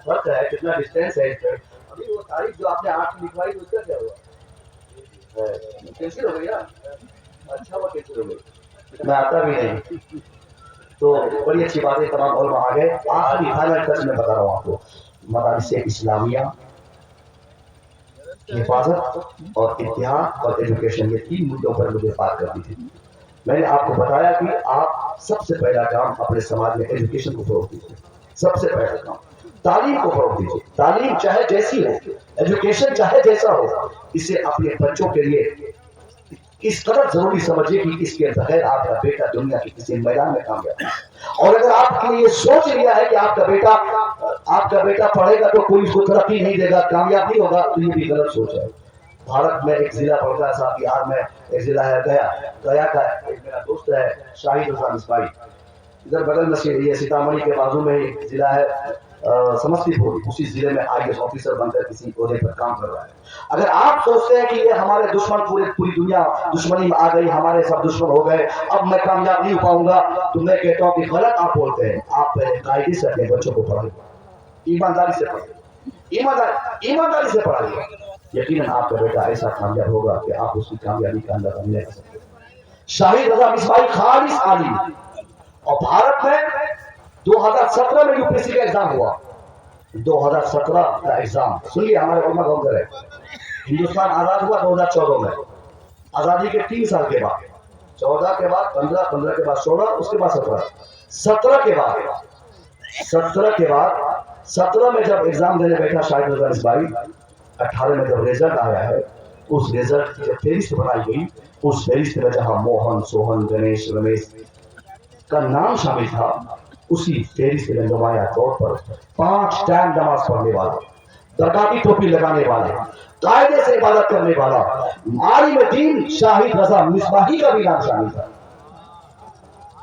फर्क है, कितना डिस्टेंस है इस पर। अभी वो तारीख जो आपने 8 लिखवाई उसका क्या हुआ, कैंसिल हो गई ना? अच्छा वो कैंसिल हो गई, मैं आता भी नहीं। तो बड़ी अच्छी बात है, तमाम और आ गए। आखिरी फाइनल टच में बता रहा हूँ आपको, मदारिस इस्लामिया, हिफाजत और इत्तिहाद और एजुकेशन, ये 3 मुद्दों पर मुझे बात करनी थी। मैंने आपको बताया कि आप सबसे पहला काम अपने समाज में एजुकेशन को फरोग दीजिए, सबसे पहला काम तालीम को फरोग दीजिए। तालीम चाहे जैसी हो, एजुकेशन चाहे जैसा हो, इसे अपने बच्चों के लिए इस कदर जरूरी समझिए कि इसके बगैर आपका बेटा दुनिया के किसी मैदान में कामयाब है। और अगर आपने ये सोच लिया है कि आपका बेटा पढ़ेगा तो कोई उसको तरक्की नहीं देगा, कामयाब नहीं होगा, तो ये भी गलत सोच है। भारत में एक जिला पड़ता है साहब, बिहार में एक जिला है गया का एक मेरा दोस्त है शाहिद हसन इस्माइल, इधर बगल में ये सीतामढ़ी के बाजू में एक जिला है समस्तीपुर, उसी जिले में IAS ऑफिसर बनकर किसी ओहदे पर काम कर रहा है। अगर आप सोचते हैं कि ये हमारे दुश्मन पूरी दुनिया दुश्मनी में आ गई, हमारे सब दुश्मन हो गए, अब मैं कामयाब नहीं हो पाऊंगा, तो मैं कहता हूँ कि गलत आप बोलते हैं। आप पहले कायदे से अपने बच्चों को पढ़ाइए, ईमानदारी से पढ़ाइए, ईमानदारी से पढ़ाइए। यकीनन आपका बेटा ऐसा कामयाब होगा कि आप उसकी कामयाबी का अंदाजा नहीं लगा सकते। शाहिद हसन इस्माइल खालिस आलिम, और भारत में 2017 में यूपीएससी का एग्जाम हुआ, 2017 का एग्जाम सुनिए, हमारे उलमा गौर करें। हिंदुस्तान आजाद हुआ 2014 में, आजादी के 3 साल के बाद, 14 के बाद 15, 15 के बाद 16, उसके बाद 17, 17 के बाद 17 में जब एग्जाम देने बैठा शाहिद हसन इस्माइल, 18 में जब रिजल्ट आया है, उस रिजल्ट की जब फेरिस्त बनाई गई, उस फेरिस्त में जहां मोहन, सोहन, गणेश, रमेश का नाम शामिल था, उसी फेरिस्त में नुमाया तौर पर 5 टाइम नमाज पढ़ने वाला, दरगाह की टोपी लगाने वाले, कायदे से इबादत करने वाला आलिम दीन शाहिद रजा मिसबाही का भी नाम शामिल था।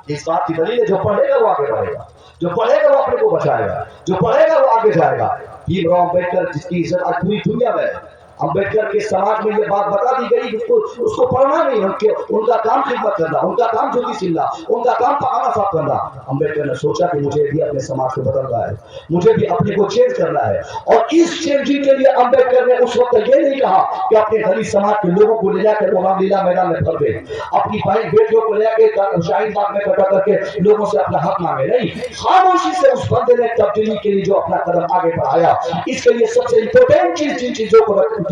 इस बात की दलील है, जो पढ़ेगा वो आगे बढ़ेगा, जो पढ़ेगा वो अपने को बचाएगा, जो पढ़ेगा वो आगे जाएगा। भीमराव अम्बेडकर जिसकी इज्जत आज पूरी दुनिया में है, अम्बेडकर के समाज में ये बात बता दी गई, उसको पढ़ना नहीं, उनका काम खिदमत करना, उनका काम ज्योति सिलना, उनका काम पकाना साफ करना। अम्बेडकर ने सोचा कि मुझे भी अपने समाज को बदलना है, मुझे भी अपने को चेंज करना है, और इस चेंजिंग के लिए अम्बेडकर ने उस वक्त ये नहीं कहा कि अपने दलित समाज के लोगों को ले जाकर वो रामलीला मैदान में भर दे, अपनी बहन बेटियों को लेकर शाहीन बाग में इकट्ठा करके लोगों से अपना हक मांगे, नहीं, खामोशी से उस बंदे ने तब्दीली के लिए जो अपना कदम आगे बढ़ाया। इसके लिए सबसे इंपॉर्टेंट चीज जिन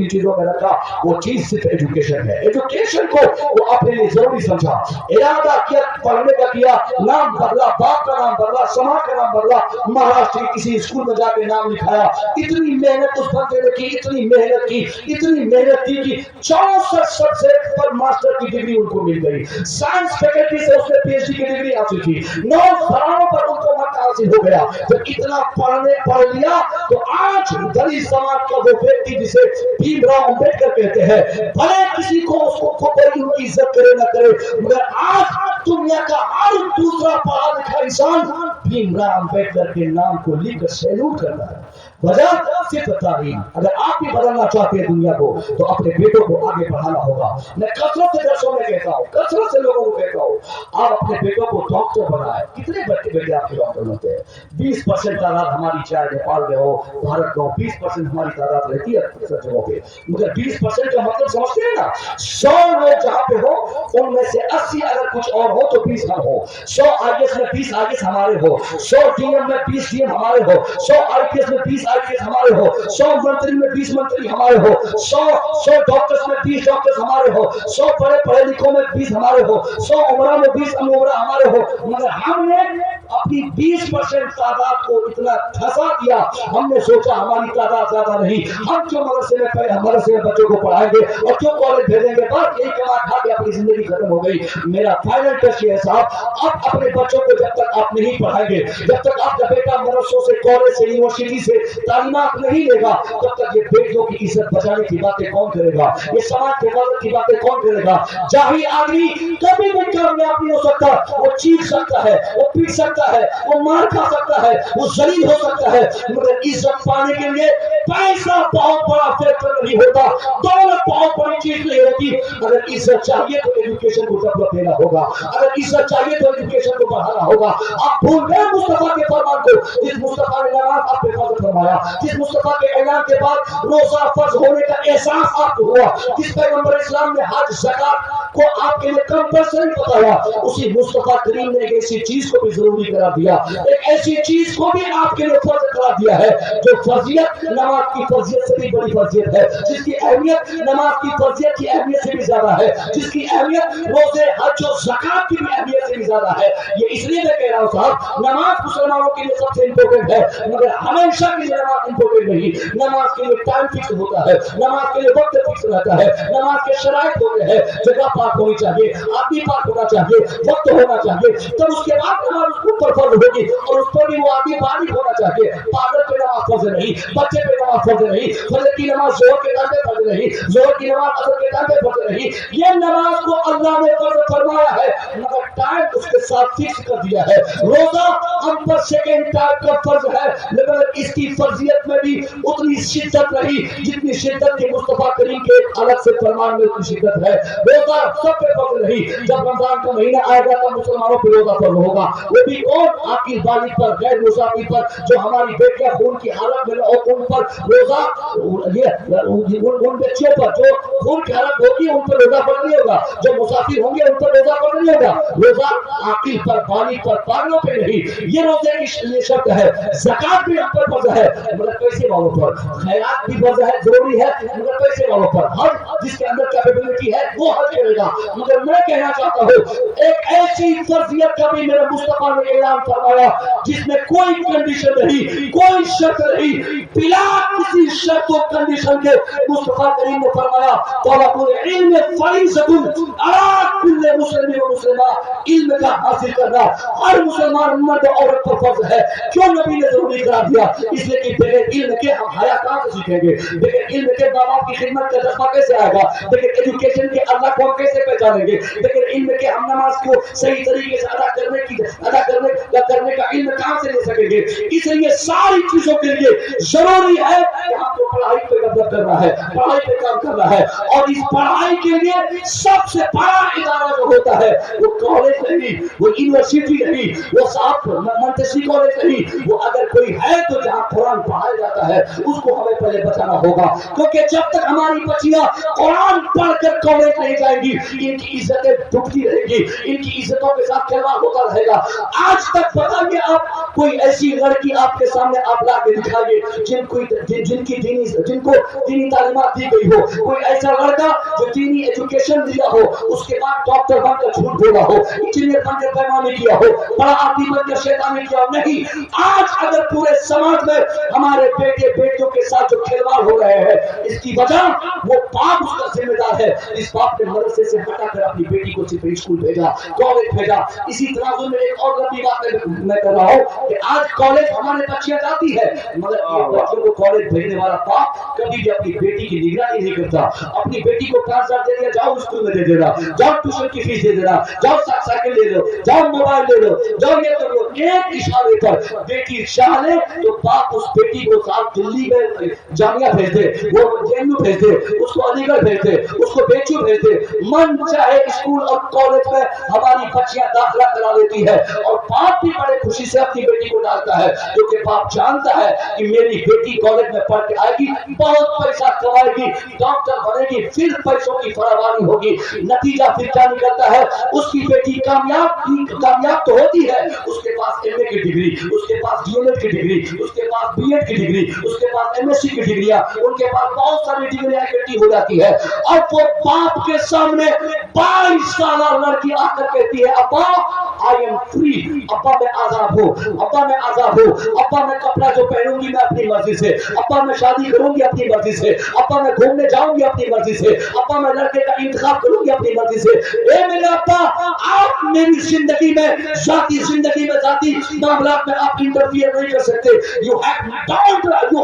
चीजों में रखा, वो चीज सिर्फ एजुकेशन है। एजुकेशन को वो अपने लिए जरूरी समझा, इरादा किया, पढ़ने का किया, नाम बदला, बाप का नाम बदला, समाज का नाम बदला, महाराष्ट्र के किसी स्कूल में जाके नाम लिखाया। इतनी मेहनत उस बंदे ने की, इतनी मेहनत की कि 64 सब्जेक्ट पर मास्टर की डिग्री उनको मिल गई। साइंस फैकल्टी से उसने PhD की डिग्री हासिल की, 9 फरारों पर उनको मत हासिल हो गया। जब इतना पढ़ लिया तो आज दलित समाज का वो व्यक्ति जिसे भीमराव अम्बेडकर कहते हैं, भले किसी को उसको कोई उनकी इज्जत करे न करे, मगर आज दुनिया का हर दूसरा पढ़ा लिखा इंसान भीमराव अम्बेडकर के नाम को लिखकर सैल्यूट करता है। वजह सिर्फ तालीम। अगर आप भी बदलना चाहते हैं दुनिया को, तो अपने बेटों को आगे बढ़ाना होगा। मैं कसरत से दर्शों में कहता हूँ, कसरत से लोगों को कहता हूँ, आप अपने बेटों को डॉक्टर बनाए। कितने बेटे आपके डॉक्टर होते हैं? 20% तादाद हमारी, चाहे नेपाल में हो, भारत में हो, 20% हमारी तादाद रहती है जगहों पे, मगर 20% का मतलब समझते हैं ना? 100 लोग जहाँ पे हो, उनमें से 80 अगर कुछ और हो तो 20 हम हो। 100 IAS में 20 IAS हमारे हो, 100 DM में 20 DM हमारे हो, 100 IPS में 20 IPS हमारे हो, 100 मंत्री में 20 मंत्री हमारे हो, 100 डॉक्टर्स में 20 डॉक्टर्स हमारे हो, 100 पढ़े लिखों में 20 हमारे हो, 100 उमरा में 20 उमरा हमारे हो, मगर हमने अपनी 20% तादाद को इतना धसा दिया। हमने सोचा हमारी तादाद ज्यादा नहीं, हम क्यों मदरसे में बच्चों को पढ़ाएंगे और क्यों कॉलेज भेजेंगे, बस यही कमा खा के अपनी जिंदगी खत्म हो गई। मेरा फाइनल टेस्ट ये है साहब, अब अपने बच्चों को जब तक आप नहीं पढ़ाएंगे, जब तक आपका बेटा मदरसों से, कॉलेज से, यूनिवर्सिटी से तालीमात नहीं लेगा, तब तक ये बेटियों की इज्जत बचाने की बातें कौन करेगा, ये समाज के हिफाजत की बातें कौन करेगा? जाहिल आदमी कभी भी कामयाब नहीं हो सकता। वो चीख सकता है, वो पीट सकता سکتا ہے, وہ مار کھا سکتا ہے, وہ ذلیل ہو سکتا ہے, مگر عزت پانے کے لیے پیسہ بہت بڑا فیکٹر نہیں ہوتا, دولت بہت بڑی چیز نہیں ہوتی. اگر عزت چاہیے تو ایجوکیشن کو ڈیولپ دینا ہوگا, اگر عزت چاہیے تو ایجوکیشن کو بڑھانا ہوگا. آپ بھول گئے مصطفیٰ کے فرمان کو, جس مصطفیٰ نے نماز آپ پہ فرض فرمایا, جس مصطفیٰ کے اعلان کے بعد روزہ فرض ہونے کا احساس آپ کو ہوا, جس پیغمبر اسلام نے حج زکات کو آپ کے لیے کمپلسری بتایا, اسی مصطفیٰ کریم نے ایک ایسی چیز کو بھی ضروری قرار دیا, ایک ایسی چیز کو بھی آپ کے لیے فرض قرار دیا ہے جو فرضیت نماز کی فرضیت سے بھی بڑی فرضیت ہے, جس کی اہمیت نماز کی فرضیت کی اہمیت سے بھی زیادہ ہے, جس کی اہمیت روزے حج و زکات کی بھی اہمیت سے بھی زیادہ ہے. یہ اس لیے میں کہہ رہا ہوں صاحب, نماز مسلمانوں کے لیے سب سے امپورٹنٹ ہے, مگر ہمیشہ کے لیے نماز امپورٹنٹ نہیں. نماز کے لیے ٹائم فکس ہوتا ہے, نماز کے لیے وقت فکس رہتا ہے, نماز کے شرائط ہوتے ہیں, جگہ پاک ہونی چاہیے, آدمی پاک ہونا چاہیے, وقت ہونا چاہیے, تب اس کے بعد نماز اس کو پر فرض ہوگی, اور اس پر بھی وہ آدمی بالغ ہونا چاہیے. پاگل پہ نماز فرض نہیں, بچے پہ نماز فرض نہیں, فجر کی نماز ظہر کے ٹائم پہ فرض نہیں, ظہر کی نماز عصر کے ٹائم پہ فرض نہیں. یہ نماز کو اللہ نے فرض فرمایا ہے, مگر ٹائم اس کے ساتھ فکس کر دیا ہے. روزہ ہم پر سیکنڈ ٹائم کا فرض ہے, لیکن اس کی فرضیت میں بھی اتنی شدت نہیں جتنی شدت کے مصطفیٰ کریم کے الگ سے فرمان میں اتنی شدت ہے. روزہ سب پہ فرض نہیں, جب رمضان کا مہینہ آئے گا تب مسلمانوں پہ روزہ فرض ہوگا, وہ بھی کون, عاقل بالغ پر, غیر مسافر پر, جو ہماری بیٹیاں خون کی حالت میں اور ان پر روزہ, ان بچیوں پر جو خون کی حالت ہوگی ان پر روزہ فرض نہیں ہوگا, جو مسافر ہوں گے ان پر روزہ فرض نہیں ہوگا. روزہ عاقل پر, بالغ پر, پاگلوں پہ نہیں. یہ روزے کی شرط ہے. زکات بھی ہم پر فرض ہے, مگر پیسے والوں پر. خیرات بھی فرض ہے, ضروری ہے, مگر پیسے والوں پر. ہر جس کے اندر کیپیبلٹی ہے وہ حج کرے گا. مگر میں کہنا چاہتا ہوں, ایک ایسی فرضیت کا بھی میرے مصطفیٰ نے اعلان فرمایا جس میں کوئی کنڈیشن نہیں, کوئی شرط نہیں, بلا کسی شرط و کنڈیشن کے مصطفیٰ کریم نے فرمایا طلب العلم فریضۃ علی کل مسلم و مسلمہ, علم کا حاصل کرنا ہر مسلمان مرد اور عورت پر فرض ہے. کیوں نبی نے ضروری قرار دیا؟ اس لیے کہ بغیر علم کے ہم حیا کہاں سے سیکھیں گے, بغیر علم کے ماں باپ کی خدمت کا جذبہ کیسے آئے گا, بغیر ایجوکیشن کے اللہ کو ہم کیسے پہچانیں گے, بغیر علم کے ہم نماز کو صحیح طریقے سے ادا کرنے کا علم کہاں سے لے سکیں گے. اس لیے ساری چیزوں کے لیے ضروری ہے کہ ہم کو پڑھائی پہ ڈیولپ کرنا ہے, پڑھائی پہ کام کرنا ہے, اور اس پڑھائی کے لیے سب سے بڑا ادارہ جو ہوتا ہے وہ کالج نہیں, وہ یونیورسٹی نہیں, وہ صاحب منتشی کالج نہیں, وہ اگر کوئی ہے تو جہاں قرآن پڑھایا جاتا ہے اس کو ہمیں پہلے بچانا ہوگا. کیونکہ جب تک ہماری بچیاں قرآن پڑھ کر کالج نہیں جائیں گی, ان کی عزتیں ڈوبتی رہیں گی, ان کی عزتوں کے ساتھ کھلواڑ ہوتا رہے گا. آج تک بتائیے آپ کوئی ایسی لڑکی آپ کے سامنے آپ لا کے دکھائیے جن کو دینی تعلیمات دی گئی ہو, کوئی ایسا لڑکا جو دینی ایجوکیشن دیا ہو, اس کے بعد ڈاکٹر بن کر جھوٹ بولا ہو, انجینئر بن کر پیمانے کیا ہو, بڑا آدمی بن کر شیطانی کیا ہو. نہیں, آج اگر پورے سماج میں ہمارے بیٹے بیٹیوں کے ساتھ جو کھلواڑ ہو رہے ہیں, اس کی وجہ وہ باپ اس کا ذمہ دار ہے. اس باپ نے مدرسے سے ہٹا کر اپنی بیٹی کو صرف اسکول بھیجا, کالج بھیجا. اسی طرح میں ایک اور لمبی بات میں کر رہا ہوں کہ آج کالج ہمارے بچیاں جاتی ہے, مگر بچوں کو کالج بھیجنے والا باپ کبھی بھی اپنی بیٹی کی نگرانی نہیں کرتا. اپنی بیٹی کو 5,000 دے دیا, جاؤ اسکول میں دے دینا, جاؤ ٹیوشن کی فیس دے دینا, جاؤ سائیکل لے لو, جاؤ موبائل لے لو, جاؤ یہ کر لو. ایک اشارے پر بیٹی چاہ لے تو باپ اس بیٹی کو صاحب دلی میں جامعہ بھیج دے, وہ JNU بھیج دے, اس کو علی گڑھ بھیج دے, اس کو بیچو بھیج دے. من چاہے اسکول اور کالج میں ہماری بچیاں داخلہ کرا لیتی ہے, اور باپ بھی بڑے خوشی سے اپنی بیٹی کو ڈالتا ہے, کیونکہ باپ جانتا ہے کہ میری بیٹی کالج میں پڑھ کے آئے گی, بہت پیسہ کمائے گی, ڈاکٹر بنے گی, پھر پیسوں کی فراوانی ہوگی. نتیجہ پھر کیا نکلتا ہے, اس کی بیٹی کامیاب تو ہوتی ہے, اس کے پاس MA کی ڈگری, اس کے پاس DLED کی ڈگری, اس کے پاس B.Ed کی ڈگری, اس کے پاس MSc کی ڈگریاں, ان کے پاس بہت ساری ڈگریاں اکٹھی ہو جاتی ہے. اور وہ باپ کے سامنے 22 سالہ لڑکی آ کر کہتی ہے, ابا I am free, ابا میں آزاد ہوں, ابا میں آزاد ہوں, ابا میں کپڑا جو پہنوں گی میں اپنی مرضی سے, ابا میں شادی کروں گی اپنی مرضی سے, ابا میں گھومنے جاؤں گی اپنی مرضی سے, ابا میں لڑکے کا انتخاب کروں گی اپنی مرضی سے. اے میرے ابا, آپ میری زندگی میں ذاتی معاملات میں آپ انٹرفیئر نہیں کر سکتے. You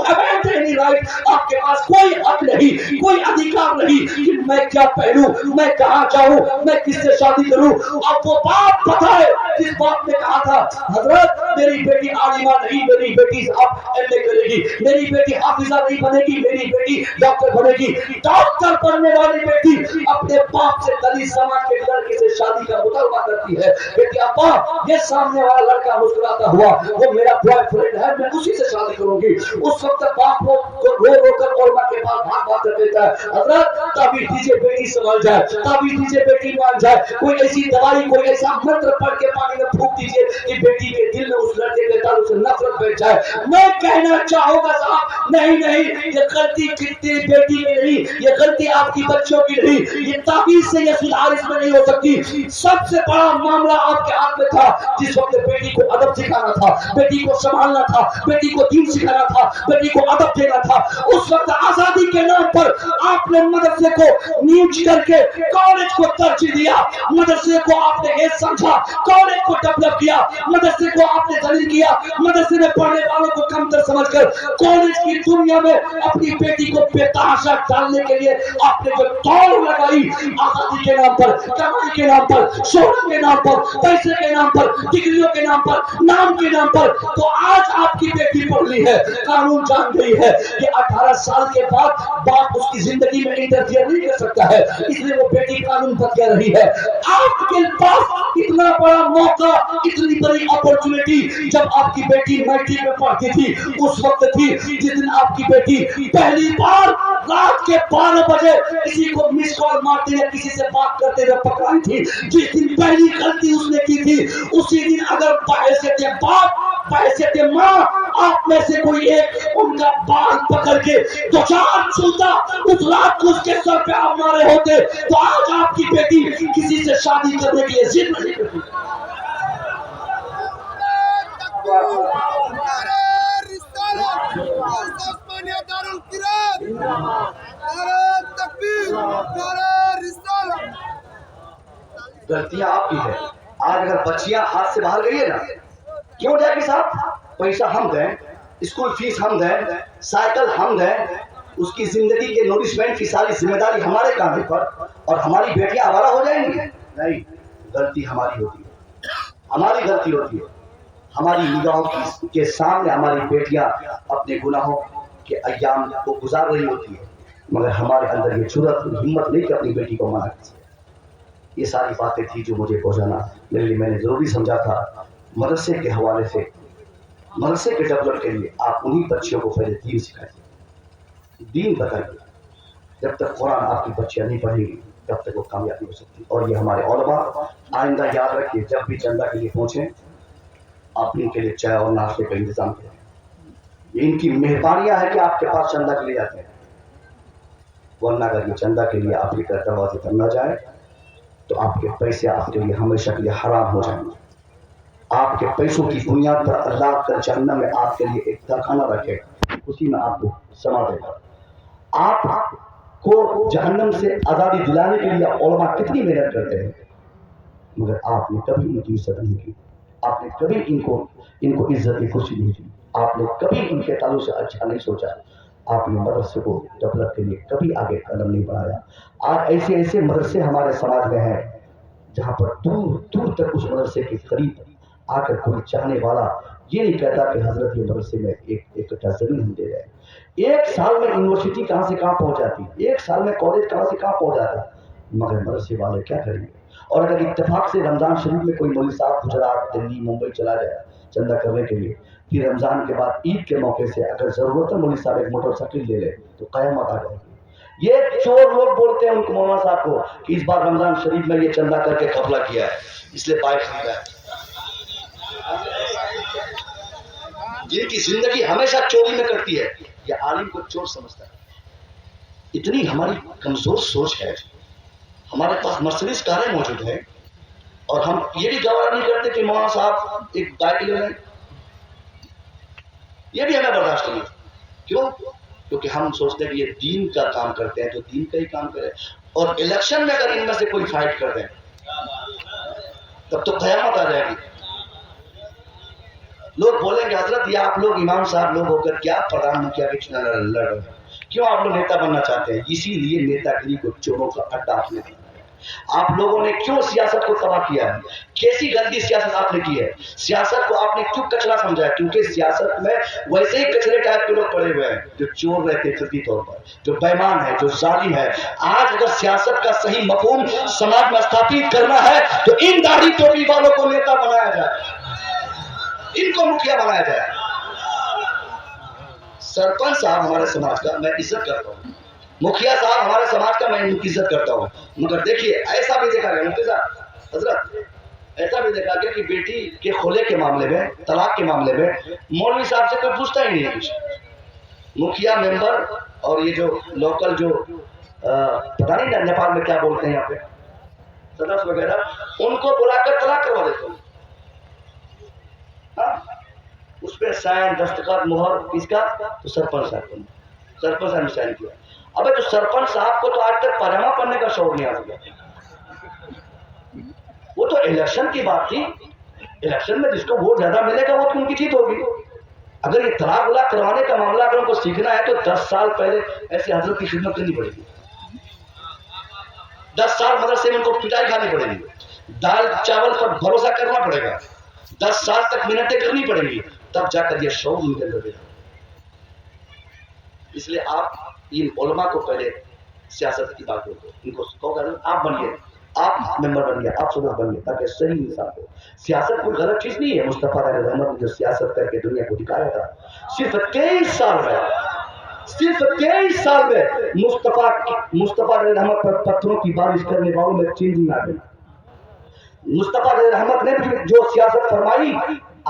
haven't any right, آپ کے پاس کوئی حق نہیں, کوئی ادھیکار نہیں کہ میں کیا پہنوں, میں کہاں جاؤں, میں کس سے شادی کروں. اب وہ باپ بتائے जिस बाप ने कहा था हजरत मेरी बेटी आलिमा नहीं, मेरी बेटी अब एमए करेगी, मेरी बेटी हाफिजा नहीं बनेगी, मेरी बेटी डॉक्टर बनेगी, डॉक्टर बनने वाली बेटी अपने बाप से दलित समाज के लड़के से शादी का मुतालबा करती है। बेटी अब्बा ये सामने वाला लड़का मुस्कुराता हुआ वो मेरा बॉयफ्रेंड है, मैं उसी से शादी करूंगी। उस वक्त बाप को रो रो कर और मां के पास भाग भाग कर देता है, हजरत ताबीज दीजिए बेटी संभल जाए, ताबीज दीजिए बेटी मान जाए, कोई ऐसी दवाई कोई ऐसा मंत्र पढ़ के पानी में फूंक दीजिए कि बेटी के दिल में उस लड़के के ताल्लुक से नफरत बैठ जाए। मैं कहना चाहूंगा साहब नहीं नहीं, ये गलती कितनी बेटी की नहीं, ये गलती आपकी बच्चों की नहीं, ये ताबीज से ये सुधार इसमें नहीं हो सकती। सबसे बड़ा मामला आपके हाथ में था जिस वक्त बेटी को अदब सिखाना था, बेटी को संभालना था, बेटी को दीन सिखाना था, बेटी को अदब देना था। उस वक्त आजादी के नाम पर आपने मदरसे को नीच करके कॉलेज को तरजीह दिया, मदरसे को आपने हेज समझा, कॉलेज को डेवलप किया, मदरसे को आपने दलील किया, मदरसे में पढ़ने वालों को कमतर समझकर कॉलेज की दुनिया में अपनी बेटी को बेतहाशा डालने के लिए आपने जो दौड़ लगाई आजादी के नाम पर, कमाई के नाम पर, शोहरत के नाम पर, पैसे के नाम पर, डिग्रियों के नाम पर, नाम के नाम पर, तो आज आपकी बेटी पढ़ ली है, कानून जान गई है कि 18 साल के बाद बाप उसकी जिंदगी में इंटरफियर नहीं कर सकता है, इसलिए वो बेटी कानून बन कर रही है। आपके पास इतना बड़ा मौका, इतनी बड़ी अपॉर्चुनिटी जब आपकी बेटी मैट्रिक में पढ़ती थी उस वक्त थी जिस दिन आपकी बेटी पहली बार रात के 12 बजे किसी को मिस कॉल मारते या किसी से बात करते हुए पकड़ाई थी, जिस दिन पहली गलती उसने की थी उसी दिन अगर पैसे के बाप पैसे के माँ आप में से कोई एक उनका बाल पकड़ के दो चार छूता उस रात को उसके सर पे आप मारे होते तो आज आपकी बेटी किसी से शादी करने के लिए जिद नहीं करती। गलतियां आपकी है। आज अगर बच्चियां हाथ से बाहर गई है ना, क्यों जाएगी साहब? पैसा हम दें, स्कूल फीस हम दें, साइकिल हम दें, उसकी जिंदगी के नोरिशमेंट की सारी जिम्मेदारी हमारे कांधे पर, और हमारी बेटियां आवारा हो जाएंगी? नहीं, गलती हमारी होती है, हमारी गलती होती है। हमारी निगाहों के सामने हमारी बेटियां अपने गुनाहों के अय्याम को गुजार रही होती है, मगर हमारे अंदर ये जुर्रत हिम्मत नहीं कि अपनी बेटी को मना कीजिए। ये सारी बातें थी जो मुझे पहुंचाना मेरे लिए मैंने जरूरी समझा था। मदरसे के हवाले से, मदरसे के डेवलप के लिए आप उन्हीं बच्चियों को पहले दीन सिखाइए, दीन बताइए। जब तक कुरान आपकी बच्चियां नहीं पढ़ेगी तब तक वो कामयाब नहीं हो सकती। और ये हमारे उलमा आइंदा याद रखिए, जब भी चंदा के लिए पहुंचे आप इनके लिए चाय और नाश्ते का इंतजाम करें। ये इनकी मेहरबानियां है कि आपके पास चंदा के लिए आते हैं, वरना अगर ये चंदा के लिए आपके घर दरवाजे पर न जाए तो आपके पैसे आपके लिए हमेशा के लिए हराम हो जाएंगे। आपके पैसों की बुनियाद पर अल्लाह कर जहन्नम में आपके लिए एक तहखाना रखेगा, उसी में आपको समा देगा। आपको जहन्नम से आज़ादी दिलाने के लिए उलमा कितनी मेहनत करते हैं, मगर आपने कभी इनकी इज्जत नहीं की, आपने कभी इनको इज्जत की खुशी नहीं दी, आपने कभी इनके ताल्लुक से अच्छा नहीं सोचा, आपने मदरसे को डेवलप के लिए कभी आगे कदम नहीं बढ़ाया। आज ऐसे ऐसे मदरसे हमारे समाज में हैं जहाँ पर दूर दूर तक उस मदरसे के करीब आकर कोई चाहने वाला ये नहीं कहता कि हजरत ये मदरसे में एक कट्ठा जमीन हम दे रहे हैं। एक साल में यूनिवर्सिटी कहाँ से कहाँ पहुँच जाती, एक साल में कॉलेज कहाँ से कहाँ पहुँच जाता, मगर मदरसे वाले क्या करेंगे? और अगर इत्तेफाक से रमजान शरीफ में कोई मौलवी साहब गुजरात, दिल्ली, मुंबई चला जाए चंदा करने के लिए, फिर रमजान के बाद ईद के मौके से अगर जरूरत है मौलवी साहब एक मोटरसाइकिल ले ले तो कयामत आ जाएगी। ये चोर लोग बोलते हैं उनको मौलाना साहब को कि इस बार रमजान शरीफ में ये चंदा करके कपड़ा किया है इसलिए बाइक खरीदा है। जिनकी जिंदगी हमेशा चोरी में करती है, ये आलिम को चोर समझता है। इतनी हमारी कमजोर सोच है। हमारे पास मर्सिडीज कारें मौजूद है और हम ये भी गवारा नहीं करते कि मौलाना साहब एक बाइक ले लें, ये भी हमें बर्दाश्त नहीं। क्यों? क्योंकि हम सोचते हैं कि ये दीन का काम करते हैं तो दीन का ही काम करें, और इलेक्शन में अगर इनमें से कोई फाइट कर दे तब तो कयामत आ जाएगी। लोग बोलेंगे हजरत ये आप लोग इमाम साहब लोग होकर क्या प्रधानमंत्री के चुनाव लड़ रहे हैं, क्यों आप लोग नेता बनना चाहते हैं? इसीलिए नेतागिरी को चोरों का अड्डा आपने दिया। آپ لوگوں نے کیوں سیاست کو تباہ کیا ہے؟ کیسی گندی سیاست آپ نے کی ہے؟ سیاست کو آپ نے کیوں کچرا سمجھا ہے؟ کیونکہ سیاست میں ویسے ہی کچرے ٹائپ کے لوگ پڑے ہوئے ہیں جو چور رہتے ہیں فطری طور پر، جو بےمان ہے، جو ظالم ہے۔ آج اگر سیاست کا صحیح مفہوم سماج میں استھاپت کرنا ہے تو ان داڑھی ٹوپی والوں کو نیتا بنایا جائے، ان کو مکھیا بنایا جائے۔ سرپنچ صاحب ہمارے سماج کا میں عزت کرتا ہوں، مکھیا صاحب ہمارے سماج کا میں ان کی عزت کرتا ہوں، مگر دیکھیے ایسا بھی دیکھا گیا مفتی صاحب حضرت، ایسا بھی دیکھا گیا کہ بیٹی کے خلے کے معاملے میں، طلاق کے معاملے میں مولوی صاحب سے کوئی پوچھتا ہی نہیں ہے کچھ۔ مکھیا ممبر اور یہ جو لوکل جو پتہ نہیں نا نیپال میں کیا بولتے ہیں یہاں پہ سدس وغیرہ، ان کو بلا کر طلاق کروا دیتے ہیں۔ اس پہ سائن دستخط مہر کس کا؟ تو سرپنچ صاحب نے سائن کیا۔ ابے تو سرپنچ صاحب کو تو آج تک پاجامہ پہننے کا شوق نہیں آ سکا۔ وہ تو الیکشن کی بات تھی، الیکشن میں جس کو ووٹ زیادہ ملے گا وہ تو ان کی جیت ہوگی۔ اگر یہ طلاق ولاق کروانے کا معاملہ اگر ان کو سیکھنا ہے تو 10 سال پہلے ایسے حضرت کی خدمت کرنی پڑے گی، 10 سال مدرسے میں ان کو پٹائی کھانی پڑے گی، دال چاول پر بھروسہ کرنا پڑے گا، 10 سال تک محنتیں کرنی پڑیں گی، تب جا کر یہ شعور ان کے اندر دے گا۔ اس لیے آپ ان علماء کو پہلے سیاست کی بات کرو، ان کو کہو آپ بنیے، آپ ممبر بنیے، آپ صدر بنیے، تاکہ صحیح انصاف ہو۔ سیاست کوئی غلط چیز نہیں ہے۔ مصطفیٰ علیہ الرحمت نے جو سیاست کر کے دنیا کو دکھایا تھا، صرف 23 سال میں مصطفیٰ علیہ الرحمت پر پتھروں کی بارش کرنے والوں میں چینجنگ آ گئی۔ مصطفیٰ علیہ الرحمت نے جو سیاست فرمائی،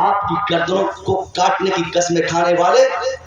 آپ کی گردنوں کو کاٹنے کی قسمیں کھانے والے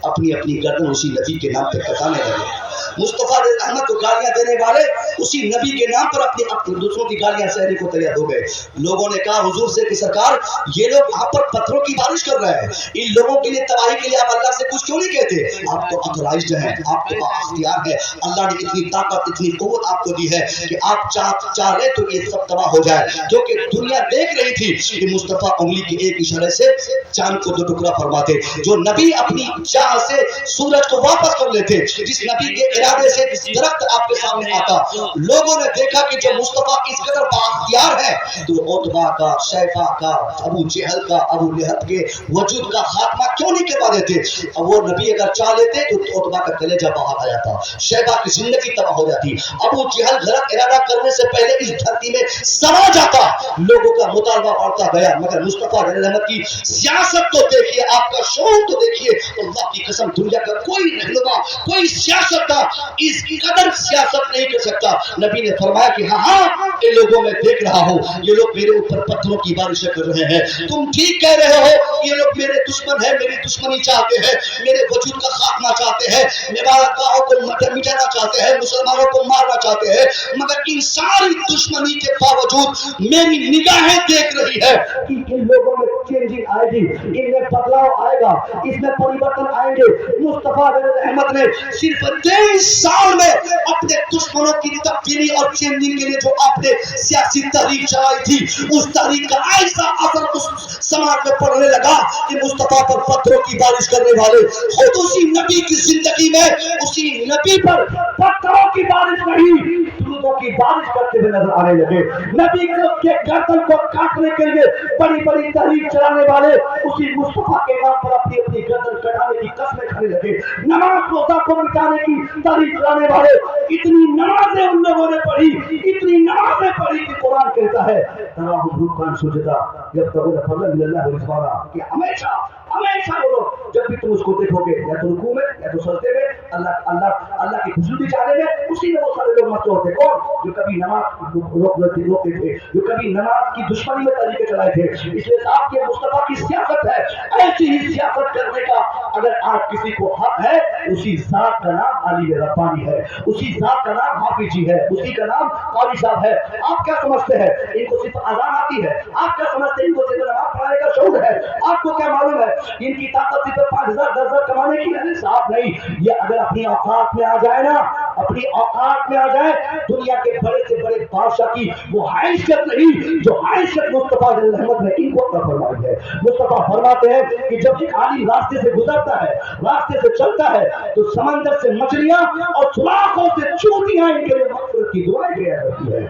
اپنی اپنی گردن اسی نبی کے نام پہ کٹانے لگے۔ مصطفیٰ علیہ الرحمت کو گالیاں دینے والے اسی نبی کے نام پر اپنے دوسروں کی گالیاں سہنے کو تیار ہو گئے۔ لوگوں نے کہا حضور سے کہ سرکار یہ لوگ یہاں پر پتھروں کی بارش کر رہے ہیں، ان لوگوں کے لیے تباہی کے لیے آپ اللہ سے کچھ کیوں نہیں کہتے؟ آپ تو آتھورائزڈ ہیں، آپ کو اختیار ہے، اللہ نے اتنی طاقت اتنی قوت آپ کو دی ہے کہ آپ چاہ لیں تو یہ سب تباہ ہو جائے۔ کیونکہ دنیا دیکھ رہی تھی کہ مصطفیٰ انگلی کے ایک اشارے سے چاند کو 2 ٹکڑا فرماتے، جو نبی اپنی چاہ سے سورج کو واپس کر لیتے، جس نبی کے ارادے سے درخت آپ کے سامنے آتا۔ لوگوں نے دیکھا کہ جو مصطفیٰ اس قدر بااختیار ہے تو عتبہ کا، شیبہ کا، ابو جہل کا، ابو لہب کے وجود کا خاتمہ کیوں نہیں کروا دیتے؟ وہ نبی اگر چاہ لیتے تو عتبہ کا کلیجہ باہر آ جاتا، شیبہ کی زندگی تباہ ہو جاتی، ابو جہل غلط ارادہ کرنے سے پہلے اس دھرتی میں سما جاتا۔ لوگوں کا مطالبہ بڑھتا گیا، مگر مصطفیٰ علیہ الرحمت کی سیاست تو دیکھیے، آپ کا شعور تو دیکھیے، اللہ کی قسم دنیا کا کوئی رہنما، کوئی سیاست کا اس قدر سیاست نہیں کر سکتا۔ نبی نے فرمایا کہ ہاں یہ لوگوں میں دیکھ رہا ہوں، یہ لوگ میرے اوپر پتھروں کی بارشیں کر رہے ہیں، تم ٹھیک کہہ رہے ہو، یہ لوگ میرے دشمن ہیں، میری دشمنی چاہتے ہیں، میرے وجود کا خاتمہ چاہتے ہیں، عبادت گاہوں کو مٹانا چاہتے ہیں، مسلمانوں کو مارنا چاہتے ہیں، مگر ان ساری دشمنی کے باوجود میری نگاہیں دیکھ رہی ہے کہ ان لوگوں میں چینجنگ آئے گی، ان میں بدلاؤ آئے گا، اس میں پریورتن آئیں گے۔ مصطفیٰ علیہ الرحمت نے صرف 23 سال میں اپنے دشمنوں کی تبدیلی اور چینجنگ کے لیے جو آپ نے سیاسی تحریک چلائی تھی، اس تحریک کا ایسا اثر اس سماج میں پڑنے لگا کہ مصطفیٰ پر پتھروں کی بارش کرنے والے خود اسی نبی کی زندگی میں اسی نبی پر پتھروں کی بارش نہیں، درودوں کی بارش کرتے ہوئے نظر آنے لگے۔ نبی کے گردن کو کاٹنے کے لیے بڑی بڑی تحریک چلانے والے اسی مصطفیٰ کے نام پر اپنی اپنی گردن کٹانے کی قسمیں کھانے لگے۔ نماز روزہ کو مٹانے کی تحریک چلانے والے اتنی نمازیں ان لوگوں نے پڑھی، اتنی نمازیں پڑھی کہ قرآن کہتا ہے تراہم رکعا سجدا یبتغون فضلا من اللہ ورضوانا، کہ ہمیشہ وہ لوگ جب بھی تم اس کو دیکھو گے یا تو رکوع میں یا تو سجدے میں اللہ کی خوشنودی چاہنے میں، اسی میں وہ سارے لوگ مصروف ہوتے۔ کون؟ جو کبھی نماز روکتے تھے، جو کبھی نماز کی دشمنی میں طریقے چلائے تھے۔ اس لیے صاحب یہ مصطفیٰ کی سیاست ہے، ایسی ہی سیاست کرنے کا اگر آج کسی کو حق ہے، اسی ذات کا نام علی ربانی ہے، اسی ذات کا نام حافظ جی ہے، اسی کا نام قاضی صاحب ہے۔ آپ کیا سمجھتے ہیں ان کو صرف اذان آتی ہے؟ آپ کیا سمجھتے ہیں ان کو صرف نماز پڑھانے کا شعور ہے؟ آپ کو کیا معلوم ہے ان کی طاقت صرف 5,000 10,000 کمانے کی ہے؟ صاحب نہیں، یہ اگر اپنی اوقات میں آ جائے نا، اپنی اوقات میں آ جائے، دنیا کے بڑے سے بڑے بادشاہ کی وہ حیثیت نہیں جو حیثیت مصطفیٰ علیہ الرحمت نے ان کو عطا فرمائی ہے۔ مصطفیٰ فرماتے ہیں کہ جب ایک عالم راستے سے گزرتا ہے، راستے سے چلتا ہے، تو سمندر سے مچھلیاں اور سوراخوں سے چوٹیاں ان کے لیے مغفرت की दुआएं किया करती है।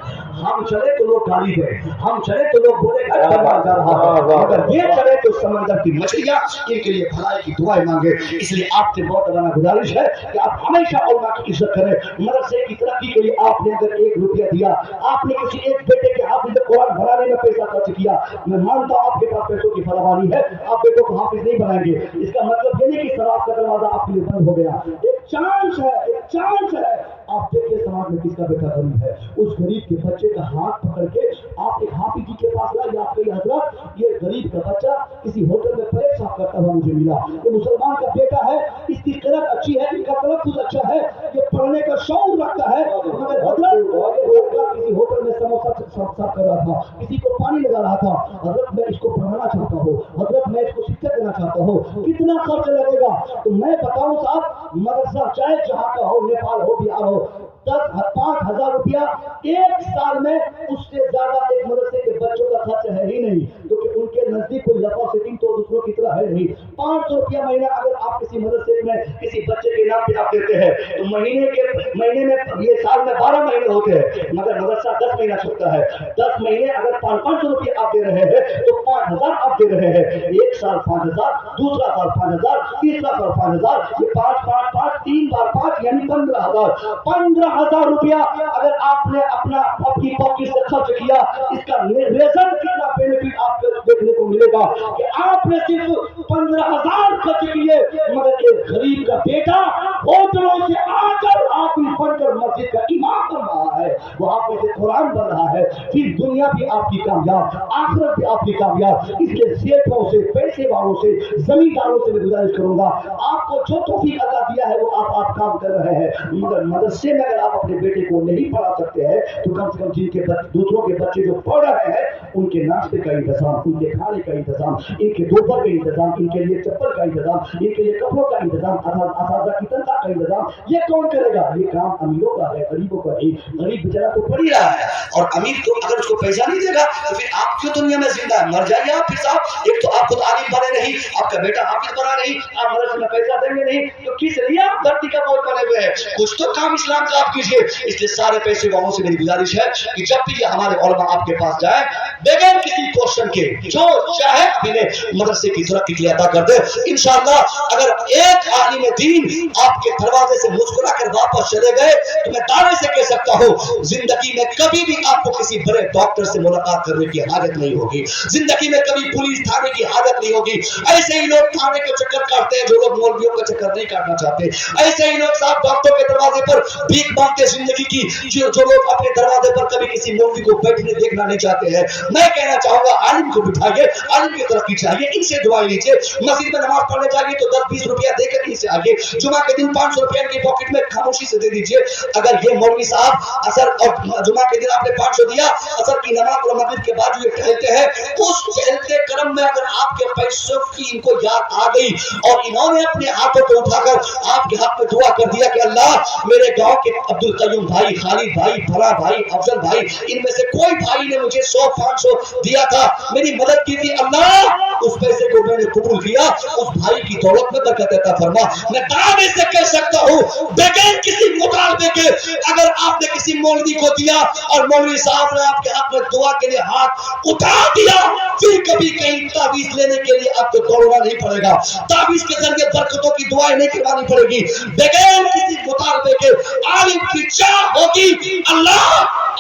हम चले तो लोग गाली दें, हम चले तो लोग बोले घर बर्बाद जा रहा है, अगर ये चले तो समंदर की मछलियां इनके लिए भलाई की दुआएं मांगे। इसलिए आपसे बहुत बड़ा गुजारिश है कि आप हमेशा उलमा की इज्जत करें। मदरसे की तरक्की के लिए आपने अगर 1 रुपया दिया, आपने किसी एक बेटे के हाफिज कुरान बनाने में पैसा खर्च किया, मैं मानता हूं आपके पास पैसों की फरावानी है, आप बेटों को हाफिज नहीं बनाएंगे। इसका मतलब ये नहीं कि शराब का दरवाजा आपके लिए बंद हो गया। एक चांस है, एक चांस है। आप देखिए समाज में किसका बेटा गरीब है, उस गरीब के बच्चे का हाथ पकड़ के आप एक हाफिज जी के पास लाए, आप कही हजरत ये गरीब का बच्चा किसी होटल में प्लेट साफ करता हुआ मुझे मिला, ये मुसलमान का बेटा है, इसकी किरत अच्छी है, इनका तलफ़्फ़ुज़ अच्छा है, ये पढ़ने का शौक रखता है, मगर हजरत किसी होटल में समोसा साफ कर रहा था, किसी को पानी लगा रहा था, हजरत मैं इसको पढ़ाना चाहता हूँ, हजरत मैं इसको शिक्षा देना चाहता हूँ, कितना खर्च लगेगा? तो मैं बताऊं साहब, मदरसा चाहे जहाँ का हो, नेपाल हो, बिहार हो, 5,000 रुपया 1 साल में, उससे ज्यादा एक मदरसे के बच्चों का खर्च है ही नहीं, क्योंकि उनके नजदीक कोई लफा सेटिंग तो दूसरों की तरह है नहीं। 500 रुपया महीना अगर आप किसी मदरसे में किसी बच्चे के नाम पे आप देते हैं तो महीने में ये साल में 12 महीने होते हैं, मगर मदरसा 10 महीना चलता है। 10 महीने अगर 500 रुपये आप दे रहे हैं तो 5,000 आप दे रहे हैं। 1 साल 5,000, दूसरा साल 5,000, तीसरा साल 5,000, ये 5 5 5 3 बार 5 यानी 15,000। 15,000 रुपया अगर आपने अपनी पॉकेट से खर्च किया, इसका रिजल्ट कितना बेनिफिट आपको देखने को मिलेगा कि आपने सिर्फ 15,000 खर्च किए, मगर एक गरीब का बेटा होटलों से आकर हाफिज बनकर मस्जिद का इमाम बन रहा है, वो हाफिज कुरान बन रहा है, फिर दुनिया भी आपकी कामयाब, आखिरत भी आपकी कामयाब। इसलिए सेठों से, पैसे वालों से, जमींदारों से मैं गुजारिश करूंगा, आपको जो तौफीक अल्लाह दिया है वो आप काम कर रहे हैं, मगर मदरसे में अगर आप अपने बेटे को नहीं पढ़ा सकते हैं तो कम से कम जिनके दूसरों के बच्चे जो पढ़ रहे हैं उनके नाश्ते का इंतजाम, उनके खाने का इंतजाम, इनके दोपहर का इंतजाम, इनके लिए चप्पल का इंतजाम, इनके लिए कपड़ों का इंतजाम, असादा की तनख्वाह का इंतजाम, ये कौन करेगा? ये काम अमीरों का है, गरीबों का नहीं। गरीब बेचारा तो पढ़ ही रहा है, और अमीर तो अगर उसको पैसा नहीं देगा तो फिर आप क्यों दुनिया में जिंदा है? मर जाइए आप फिर साहब। एक तो आप खुद आलिम बने नहीं, आपका बेटा हाफिज बना नहीं, आप मदरसे में पैसा देंगे नहीं, तो किस लिए आप धरती का बोझ बने हुए हैं? कुछ तो काम इस्लाम का आप कीजिए। इसलिए सारे पैसे वालों से मेरी गुजारिश है कि जब भी हमारे उलमा आपके पास जाए, बगैर किसी क्वेश्चन के जो चाहे अपने मदरसे की तरक्की के लिए अदा कर दे। इंशाअल्लाह अगर एक आलिम दीन आपके दरवाजे से मुस्कुरा कर वापस चले गए तो मैं दावे से कह सकता हूँ जिंदगी में कभी भी आपको किसी बड़े डॉक्टर से मुलाकात करने की हाजत नहीं होगी, जिंदगी में कभी पुलिस थाने की हाजत नहीं होगी। ऐसे ही लोग थाने के चक्कर काटते हैं जो लोग मौलवियों का चक्कर नहीं काटना चाहते, ऐसे ही लोग साहब डॉक्टर के दरवाजे पर भीख मांगते जिंदगी की, जो लोग अपने दरवाजे पर कभी किसी मौलवी को बैठने देखना नहीं चाहते हैं। मैं कहना चाहूंगा आलिम को बिठाइए, आलिम की तरक्की चाहिए, इनसे दुआएं लीजिए। मस्जिद में नमाज पढ़ने जाइए तो 10-20 रुपया देकर इनसे आगे, जुमा के दिन 500 रुपया इनकी पॉकेट में खामोशी से दे दीजिए। अगर ये मौलवी साहब असर और जुमा के दिन आपने 500 दिया, असर की नमाज और मगरिब के बाद जो टहलते हैं, उस टहलते क्रम में अगर आपके पैसों की इनको याद आ गई और इन्होंने अपने हाथों को उठाकर आपके हाथ में दुआ कर दिया कि अल्लाह मेरे गांव के अब्दुल कयूम भाई, खालिद भाई, भला भाई, अफजल भाई, इनमें से कोई भाई ने मुझे 100-500 दिया था, मेरी मदद की थी, अल्लाह उस पैसे को मैंने कबूल किया, उस भाई की दौलत में बरकत अता फरमा। मैं दावे से कह सकता हूँ बगैर किसी मुतालबे के अगर आपने किसी मौलवी को दिया और मौलवी साहब ने आपके हाथ में दुआ के लिए हाथ उठा दिया, फिर कभी कहीं ताबीज लेने के लिए आपको दौड़ना नहीं पड़ेगा, ताबीज के जरिए बरकतों की दुआएं नहीं करवानी पड़ेगी। बगैर किसी मुतालबे के आलिम की चाह होगी, अल्लाह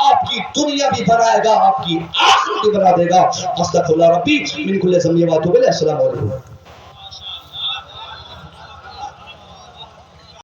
आपकी दुनिया भी बनाएगा, आपकी आखिरत भी बना देगा। अस्तगफिरुल्लाह रब्बी मिन कुल्ली ज़ंबि व अतूबु इलैह। अस्सलामु अलैकुम।